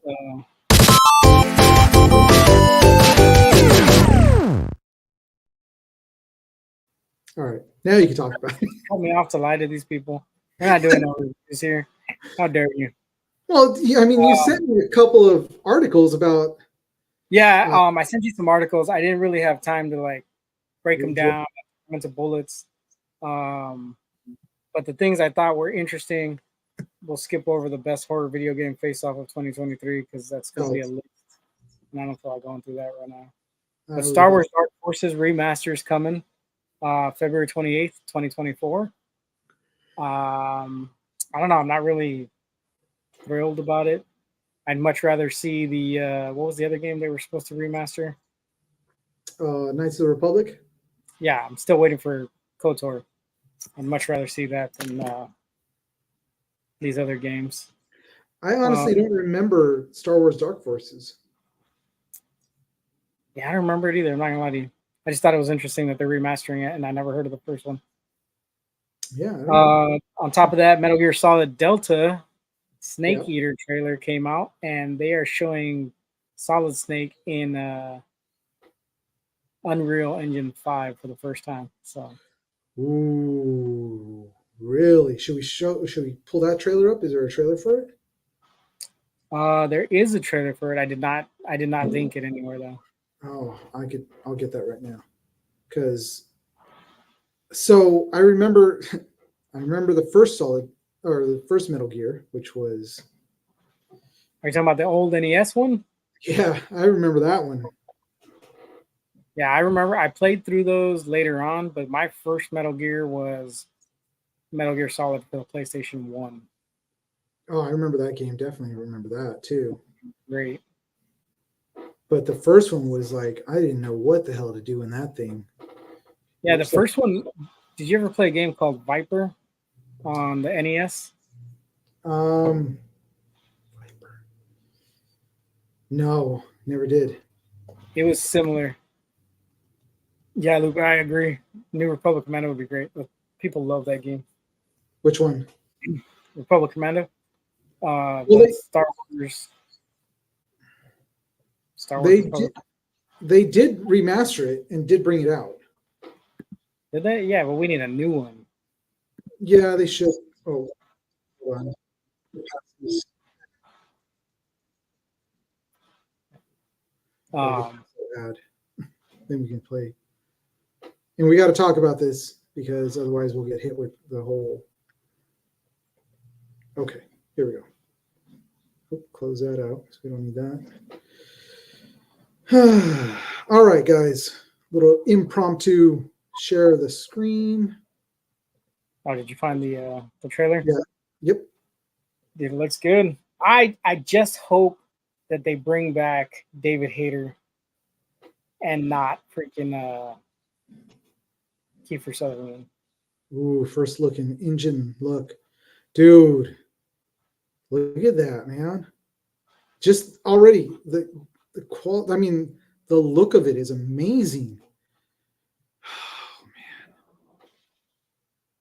All right, now you can talk about it. Cut me off to lie to these people. They're not doing no reviews here. How dare you? Well, I mean, you sent me a couple of articles about. Yeah, I sent you some articles. I didn't really have time to like break them down into bullets. But the things I thought were interesting, we'll skip over the best horror video game face-off of 2023 because that's going to be a list. And I don't feel like going through that right now. But Star Wars Dark Forces remaster is coming February 28th, 2024. I don't know. I'm not really thrilled about it. I'd much rather see the what was the other game they were supposed to remaster? Knights of the Republic. Yeah, I'm still waiting for KOTOR. I'd much rather see that than these other games. I honestly don't remember Star Wars Dark Forces. Yeah, I don't remember it either. I'm not gonna lie to you. I just thought it was interesting that they're remastering it, and I never heard of the first one. Yeah. On top of that, Metal Gear Solid Delta Snake Eater trailer came out, and they are showing Solid Snake in Unreal Engine 5 for the first time. So, ooh, really? Should we pull that trailer up? Is there a trailer for it? there is a trailer for it. I did not link it anywhere though. Oh, I'll get that right now. So I remember the first the first Metal Gear, which was. Are you talking about the old NES one? Yeah, I remember that one. Yeah, I remember. I played through those later on, but my first Metal Gear was Metal Gear Solid for the PlayStation 1. Oh, I remember that game. Definitely remember that too. Great. But the first one was like, I didn't know what the hell to do in that thing. Yeah, the first one. Did you ever play a game called Viper on the NES? Viper. No, never did. It was similar. Yeah, Luke, I agree. New Republic Commando would be great. People love that game. Which one? Republic Commando. Star Wars. Star Wars. They did remaster it and did bring it out. Did they? Yeah, but we need a new one. Yeah, they should. Oh, hold on. Then we can play. And we got to talk about this because otherwise we'll get hit with the whole. Okay, here we go. Close that out because we don't need that. All right, guys. Little impromptu share the screen. Oh, did you find the trailer? Yeah. Yep. It looks good. I just hope that they bring back David Hayter and not freaking Kiefer Sutherland. Ooh, first looking engine look. Dude, look at that, man. Just already the quality, I mean, the look of it is amazing. Oh man.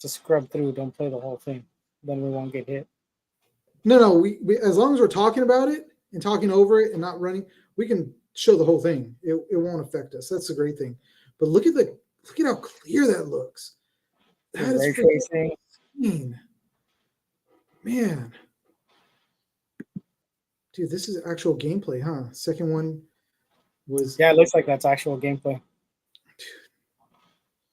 Just scrub through, don't play the whole thing. Then we won't get hit. No, we as long as we're talking about it and talking over it and not running, we can show the whole thing. It won't affect us. That's the great thing. But look at how clear that looks. That is freaking man. Dude, this is actual gameplay, huh? Second one was it looks like that's actual gameplay.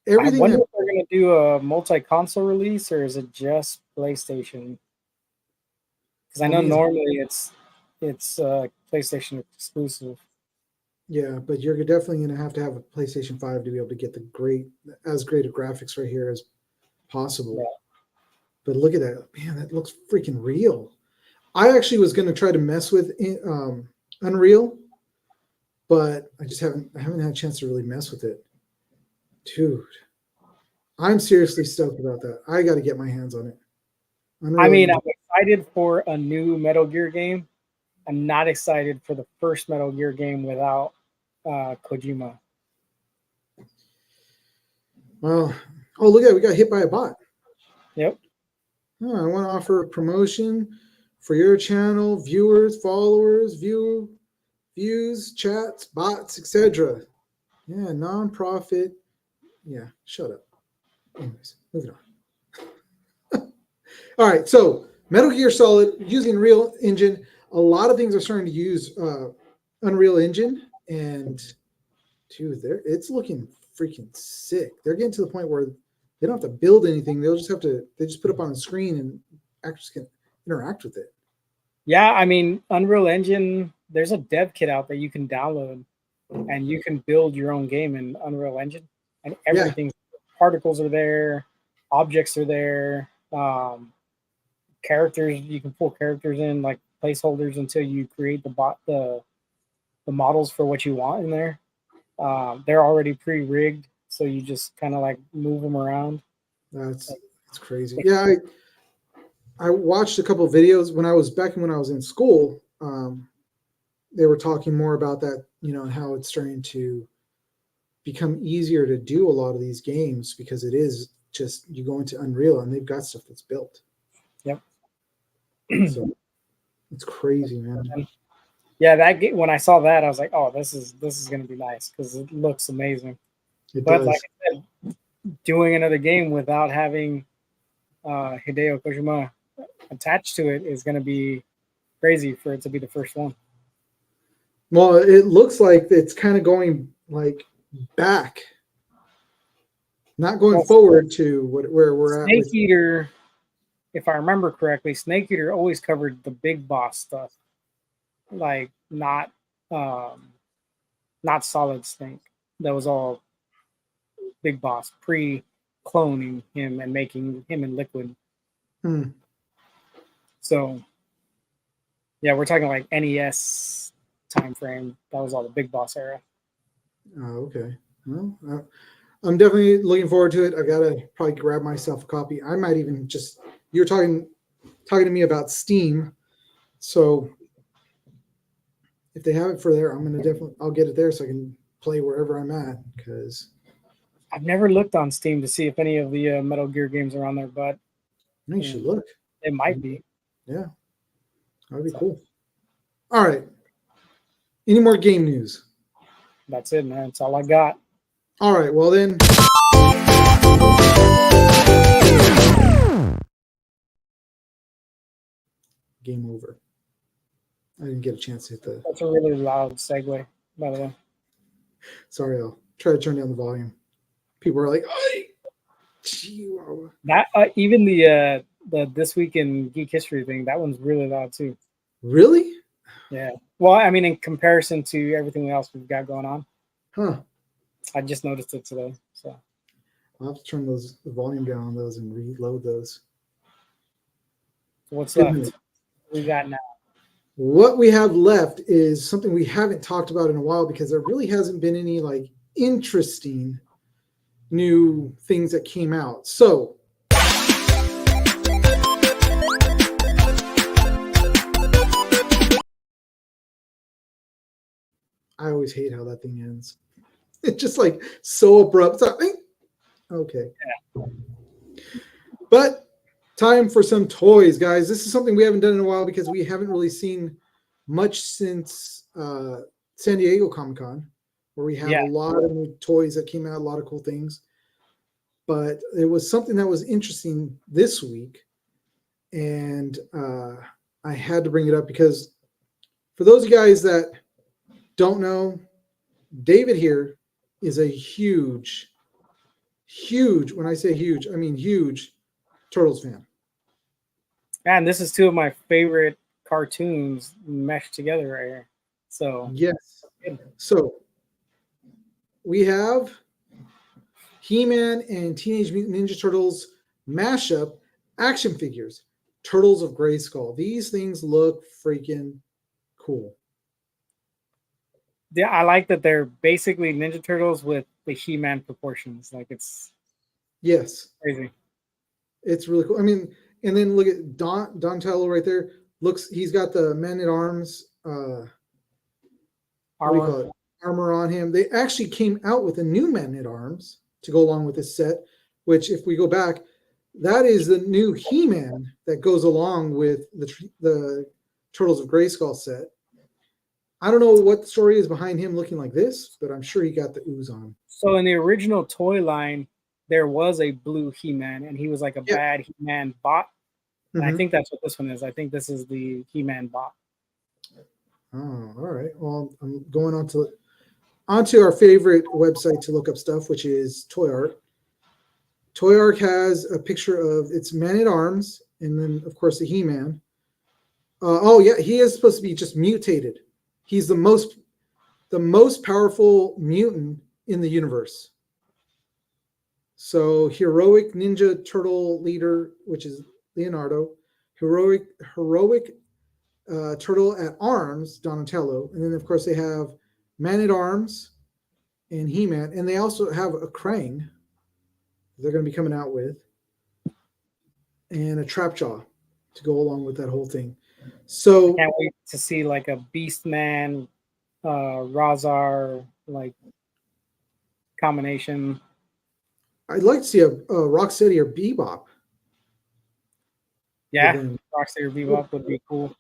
I everything wonder that, if they're going to do a multi-console release or is it just PlayStation? Because I know I mean, normally it's PlayStation exclusive. yeah, but you're definitely going to have a PlayStation 5 to be able to get as great of graphics right here as possible. Yeah. But look at that, man! That looks freaking real. I actually was going to try to mess with Unreal, but I haven't had a chance to really mess with it, dude. I'm seriously stoked about that. I got to get my hands on it. I Unreal mean, I'm Engine. excited for a new Metal Gear game. I'm not excited for the first Metal Gear game without Kojima. Well, oh look at it, we got hit by a bot. Yep. Oh, I want to offer a promotion for your channel, viewers, followers, views, chats, bots, etc. Yeah, nonprofit. Yeah, shut up. Anyways, moving on. All right, so Metal Gear Solid using Unreal Engine. A lot of things are starting to use Unreal Engine, and dude, it's looking freaking sick. They're getting to the point where they don't have to build anything. They just put up on the screen and actors can interact with it. Yeah, I mean, Unreal Engine, there's a dev kit out that you can download and you can build your own game in Unreal Engine. And everything, particles are there, objects are there, characters, you can pull characters in like placeholders until you create the models for what you want in there. They're already pre-rigged, so you just kind of like move them around. That's crazy. Yeah, I watched a couple of videos when I was in school. They were talking more about that, how it's starting to become easier to do a lot of these games because it is just you go into Unreal and they've got stuff that's built. Yep. So it's crazy, man. Yeah, when I saw that, I was like, "Oh, this is going to be nice because it looks amazing." But does. like I said, doing another game without having Hideo Kojima attached to it is going to be crazy for it to be the first one. Well, it looks like it's kind of going like back, not going forward to where we're Snake at. With Eater, if I remember correctly, Snake Eater always covered the big boss stuff, like not Solid Snake. That was all Big Boss pre-cloning him and making him in Liquid. So, yeah, we're talking like NES time frame. That was all the Big Boss era. Oh, okay. Well, I'm definitely looking forward to it. I gotta probably grab myself a copy. I might even you're talking to me about Steam, so if they have it for there, I'll get it there so I can play wherever I'm at. Because I've never looked on Steam to see if any of the Metal Gear games are on there, but you should look. It might be. Yeah, that'd be cool. All right. Any more game news? That's it, man. That's all I got. All right. Well, then. Game over. I didn't get a chance to hit the. That's a really loud segue, by the way. Sorry, I'll try to turn down the volume. People are like, "Hey, that even the This Week in Geek History thing, that one's really loud too." Really? Yeah. Well, I mean, in comparison to everything else we've got going on. Huh. I just noticed it today. So I'll have to turn the volume down on those and reload those. What's left? We got now. What we have left is something we haven't talked about in a while because there really hasn't been any like interesting new things that came out. So I always hate how that thing ends. It's just like so abrupt. Okay. Yeah. But time for some toys, guys. This is something we haven't done in a while because we haven't really seen much since San Diego Comic-Con, where we have a lot of new toys that came out, a lot of cool things. But it was something that was interesting this week, and I had to bring it up because for those guys that don't know, David here is a huge huge. When I say huge, I mean huge Turtles fan. And this is two of my favorite cartoons meshed together right here. So Yes. So we have He-Man and Teenage Mutant Ninja Turtles mashup action figures, Turtles of Grayskull. These things look freaking cool. yeah, I like that they're basically Ninja Turtles with the He-Man proportions. Like it's Yes, crazy. it's really cool. I mean, and then look at Donatello right there. Looks, he's got the Man-at-Arms what do you call Armor. it? Armor on him. They actually came out with a new Man-at-Arms to go along with this set, which if we go back, that is the new He-Man that goes along with the Turtles of Grayskull set. I don't know what the story is behind him looking like this, but I'm sure he got the ooze on him. So in the original toy line, there was a blue He-Man, and he was like a Yeah. bad He-Man bot. And I Mhm. think that's what this one is. I think this is the He-Man bot. Oh, all right. Well, I'm going onto our favorite website to look up stuff, which is Toy Ark. Toy Ark has a picture of its Man-at-Arms, and then of course the He-Man. Oh yeah, he is supposed to be just mutated. He's the most powerful mutant in the universe. So heroic ninja turtle leader, which is Leonardo, heroic turtle at arms, Donatello, and then of course they have Man-at-Arms and He-Man, and they also have a Krang they're going to be coming out with, and a Trapjaw to go along with that whole thing. So Can't wait to see like a Beastman, Razar like combination. I'd like to see a Rocksteady or Bebop. Yeah, with them. Rocksteady or Bebop would be cool.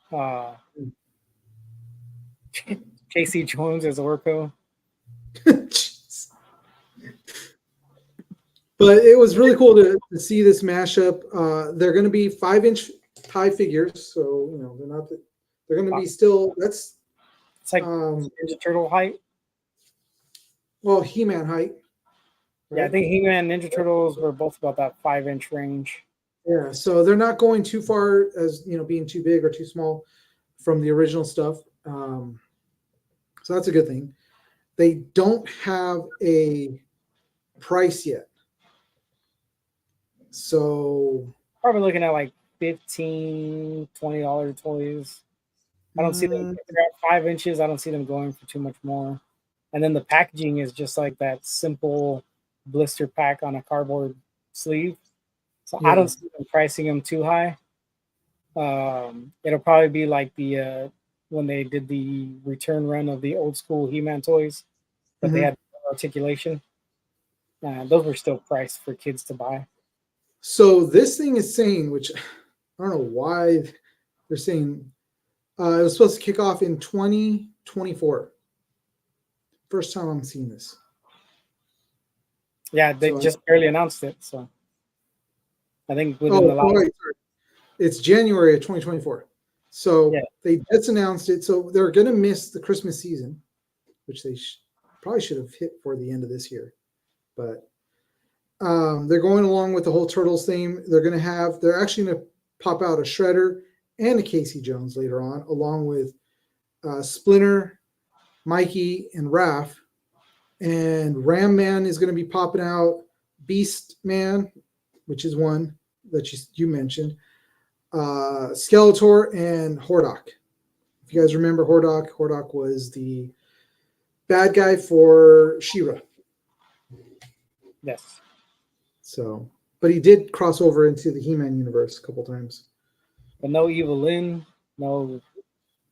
Casey Jones as Orko. Jeez. But it was really cool to see this mashup. They're going to be 5-inch high figures, so you know they're going to be still. That's It's like Ninja Turtle height. well, He-Man height. Yeah, I think He-Man and Ninja Turtles were both about that 5-inch range. Yeah, so they're not going too far as being too big or too small from the original stuff. So that's a good thing. They don't have a price yet. So Probably looking at like $15, $20 toys. I don't see them if they're at 5 inches. I don't see them going for too much more. And then the packaging is just like that simple blister pack on a cardboard sleeve. So I don't see them pricing them too high. It'll probably be like the when they did the return run of the old school He-Man toys, but they had articulation. Those were still priced for kids to buy. So this thing is saying, which I don't know why they're saying, it was supposed to kick off in 2024. First time I'm seeing this. Yeah, they just barely announced it. So I think within the last. It's January of 2024. So they just announced it. So they're going to miss the Christmas season, which they probably should have hit for the end of this year. But they're going along with the whole Turtles theme. They're actually going to pop out a Shredder and a Casey Jones later on, along with Splinter, Mikey, and Raph. And Ram Man is going to be popping out, Beast Man, which is one that you mentioned, Skeletor, and Hordak. If you guys remember Hordak was the bad guy for She-Ra. Yes. So, but he did cross over into the He-Man universe a couple times. But no Evelyn, no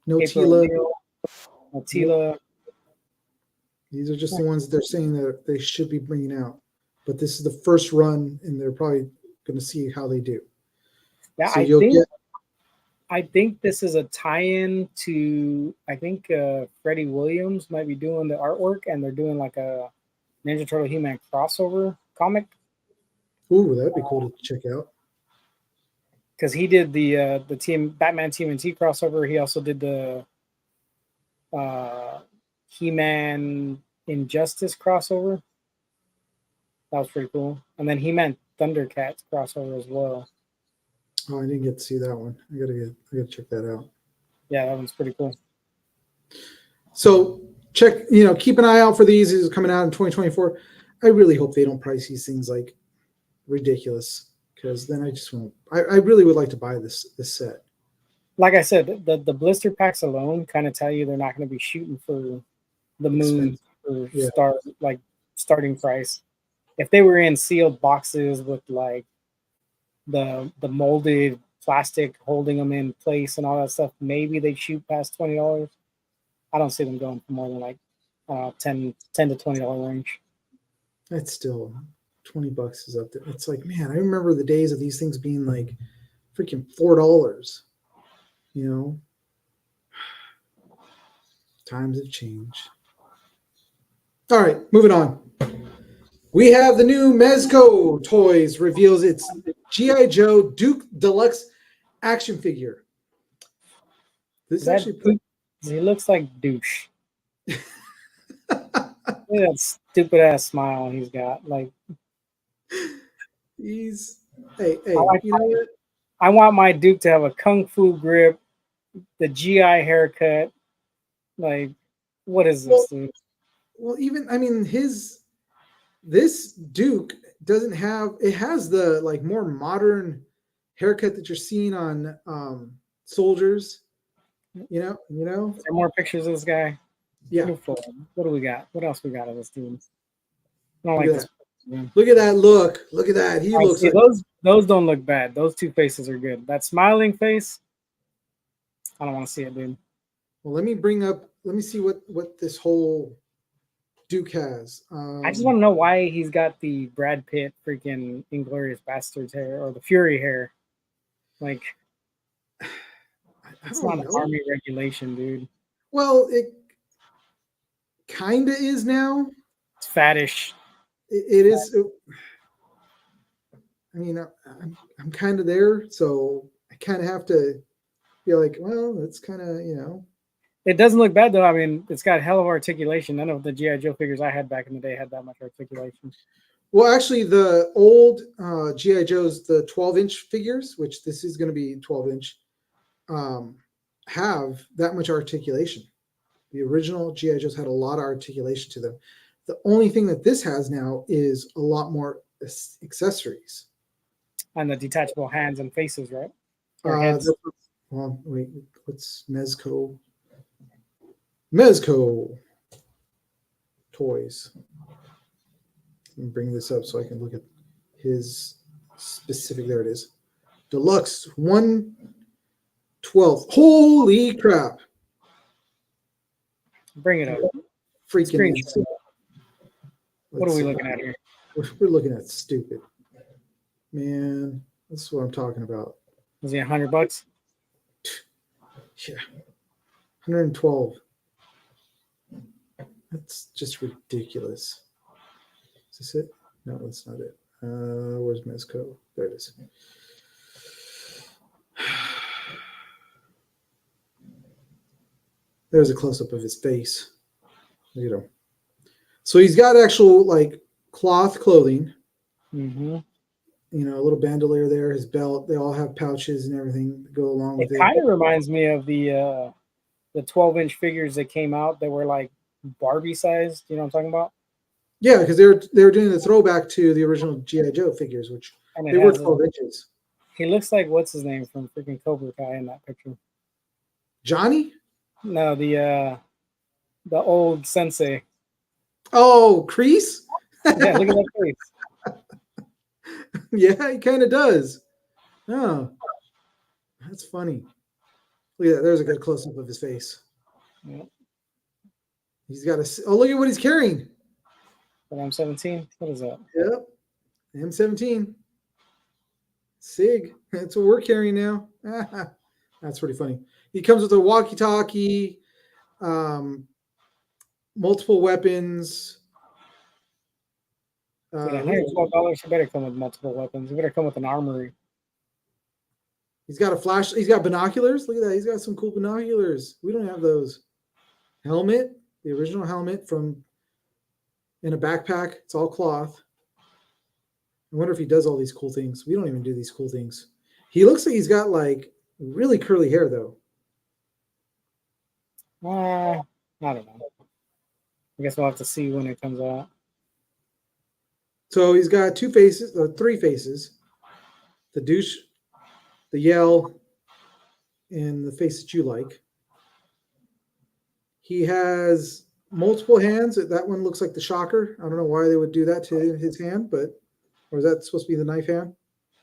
Tila. No Tila. These are just the ones that they're saying that they should be bringing out. But this is the first run, and they're probably going to see how they do. Yeah, so I think this is a tie-in to, I think Freddie Williams might be doing the artwork, and they're doing like a Ninja Turtle He-Man crossover comic. Ooh, that'd be cool to check out. Because he did the Batman TMNT crossover. He also did the He-Man Injustice crossover. That was pretty cool. And then He Man Thundercats crossover as well. Oh, I didn't get to see that one. I gotta check that out. Yeah, that one's pretty cool. So check, keep an eye out for these. These are coming out in 2024. I really hope they don't price these things like ridiculous, because then I just won't. I really would like to buy this set. Like I said, the blister packs alone kind of tell you they're not going to be shooting for the moon for Yeah. starting price. If they were in sealed boxes with like the molded plastic holding them in place and all that stuff, maybe they'd shoot past $20. I don't see them going for more than like $10 to $20 range. That's still $20 is up there. It's like, man, I remember the days of these things being like freaking $4. Times have changed. All right, moving on. We have the new Mezco Toys reveals its G.I. Joe Duke Deluxe action figure. This He looks like douche. Look at that stupid ass smile he's got. Like, hey, you know what? I want my Duke to have a kung fu grip, the GI haircut. Like, what is this, dude? Well, this Duke doesn't have. It has the like more modern haircut that you're seeing on soldiers. There are more pictures of this guy. Yeah. What do we got? What else we got of this dude? I don't like this. Look at that look. Look at that. He looks like those don't look bad. Those two faces are good. That smiling face, I don't want to see it, dude. Well, let me see what this whole Duke has. I just want to know why he's got the Brad Pitt freaking Inglourious Bastards hair or the Fury hair. Like, it's not an army regulation, dude. Well, it kind of is now. It's fattish. It is. I'm kind of there, so I kind of have to feel like, well, it's kind of, It doesn't look bad, though. I mean, it's got hell of articulation. None of the G.I. Joe figures I had back in the day had that much articulation. Well, actually, the old G.I. Joes, the 12-inch figures, which this is going to be 12-inch, have that much articulation. The original G.I. Joes had a lot of articulation to them. The only thing that this has now is a lot more accessories. And the detachable hands and faces, right? Well, wait, what's Mezco? Mezco Toys. Let me bring this up so I can look at his specific. There it is. Deluxe 1/12. Holy crap. Bring it up. Freaking. What are we looking at here? We're looking at stupid. Man, that's what I'm talking about. Was he $100? Yeah. 112. That's just ridiculous. Is this it? No, that's not it. Where's Mezco? There it is. There's a close-up of his face. Look at him. So he's got actual like cloth clothing. Mm-hmm. A little bandolier there, his belt. They all have pouches and everything that go along with it. It kind of reminds me of the 12-inch figures that came out that were like Barbie sized. You know what I'm talking about? Yeah, because they were doing the throwback to the original G.I. Joe figures, which they were 12 inches. He looks like what's his name from freaking Cobra Kai in that picture. Johnny? No, the old sensei. Oh, Kreese? Yeah, look at that face. Yeah, he kind of does. Oh, that's funny. Look at that. There's a good close-up of his face. Yeah. He's got look at what he's carrying. An M17? What is that? Yep. M17. SIG. That's what we're carrying now. That's pretty funny. He comes with a walkie-talkie, multiple weapons. $112. He better come with multiple weapons. He better come with an armory. He's got a flash. He's got binoculars. Look at that. He's got some cool binoculars. We don't have those. Helmet. The original helmet in a backpack. It's all cloth. I wonder if he does all these cool things. We don't even do these cool things. He looks like he's got like really curly hair though. I don't know. I guess we'll have to see when it comes out. So he's got two faces, or three faces. The douche, the yell, and the face that you like. He has multiple hands. That one looks like the shocker. I don't know why they would do that to his hand, but or is that supposed to be the knife hand?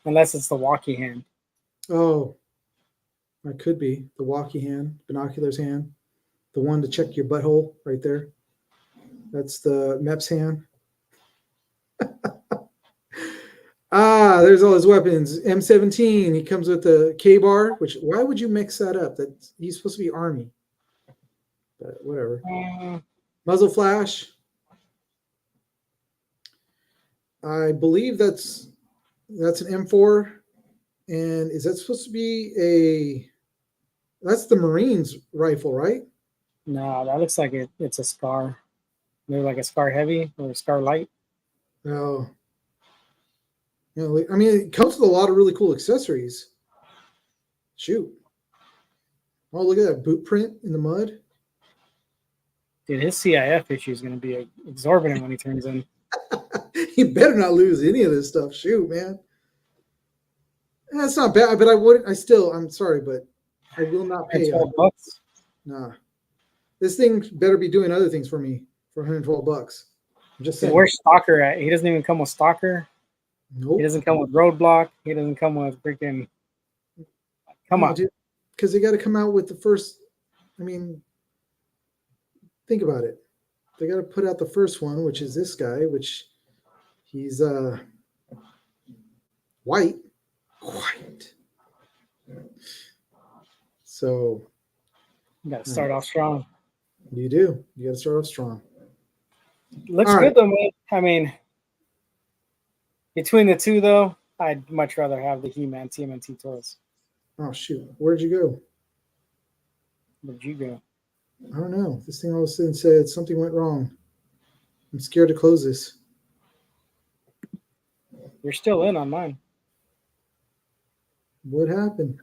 Unless it's the walkie hand. Oh, that could be the walkie hand, binoculars hand, the one to check your butthole right there. That's the MEPS hand. There's all his weapons. M17. He comes with the K-bar, which why would you mix that up? That he's supposed to be Army. But whatever. Muzzle flash. I believe that's an M4. And is that supposed to be that's the Marines rifle, right? No, that looks like it's a Scar. Maybe like a Scar Heavy or a Scar Light. No. I mean, it comes with a lot of really cool accessories. Shoot. Oh, look at that boot print in the mud. Dude, his CIF issue is going to be exorbitant when he turns in. He better not lose any of this stuff. Shoot, man. That's not bad, but I'm sorry, but I will not pay. $12. Nah. This thing better be doing other things for me for $112. I'm just saying. Where's Stalker at? He doesn't even come with Stalker. Nope. He doesn't come with Roadblock. He doesn't come with freaking. Come on. Because they got to come out with the first. I mean, think about it. They got to put out the first one, which is this guy, which he's white. So You got to start off strong. You do. You got to start off strong. Looks All good right. though, man. I mean, between the two though, I'd much rather have the He-Man TMNT toys. Oh shoot! Where'd you go? Where'd you go? I don't know. This thing all of a sudden said something went wrong. I'm scared to close this. You're still in on mine. What happened?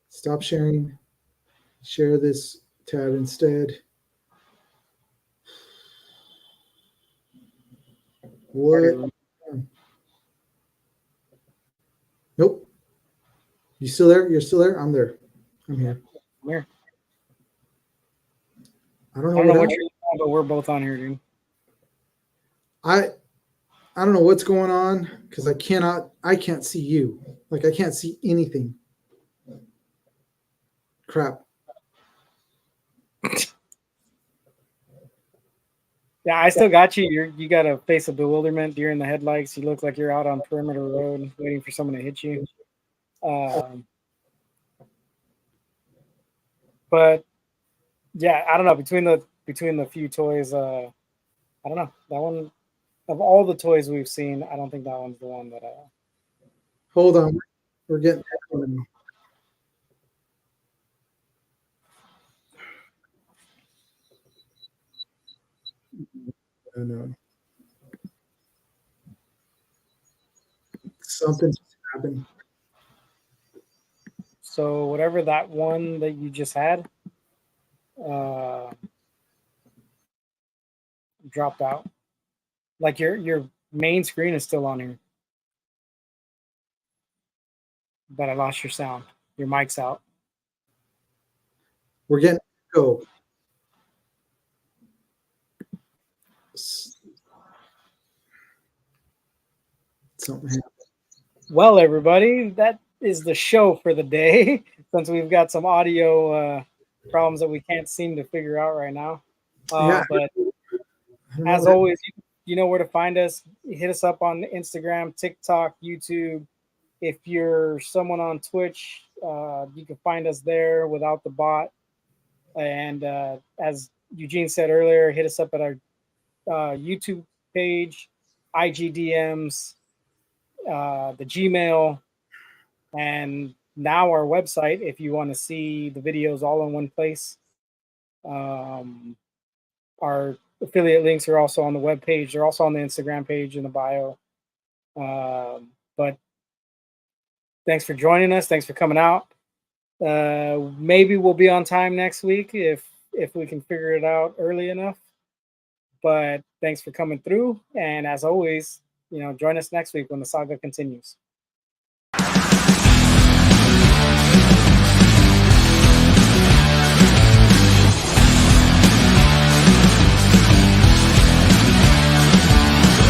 Stop sharing. Share this tab instead. What? Nope. You still there? You're still there? I'm there. I'm here. I'm here. I don't I know don't know what what you're on, but we're both on here, dude. I don't know what's going on because I can't see you. Like I can't see anything. Crap. Yeah, I still got you. You got a face of bewilderment during the headlights. You look like you're out on perimeter road waiting for someone to hit you. But yeah, I don't know. Between the few toys, I don't know. That one of all the toys we've seen, I don't think that one's the one that Hold on. We're getting no. Something just happened. So whatever that one that you just had dropped out. Like your main screen is still on here. But I lost your sound. Your mic's out. We're getting go. Something happened. Well, everybody, that is the show for the day. Since we've got some audio problems that we can't seem to figure out right now. But as always, you know where to find us. Hit us up on Instagram, TikTok, YouTube. If you're someone on Twitch, you can find us there without the bot. And as Eugene said earlier, hit us up at our YouTube page, IGDMs, the Gmail, and now our website if you want to see the videos all in one place. Our affiliate links are also on the web page. They're also on the Instagram page in the bio. But thanks for joining us. Thanks for coming out. Maybe we'll be on time next week if we can figure it out early enough. But thanks for coming through. And as always, join us next week when the saga continues.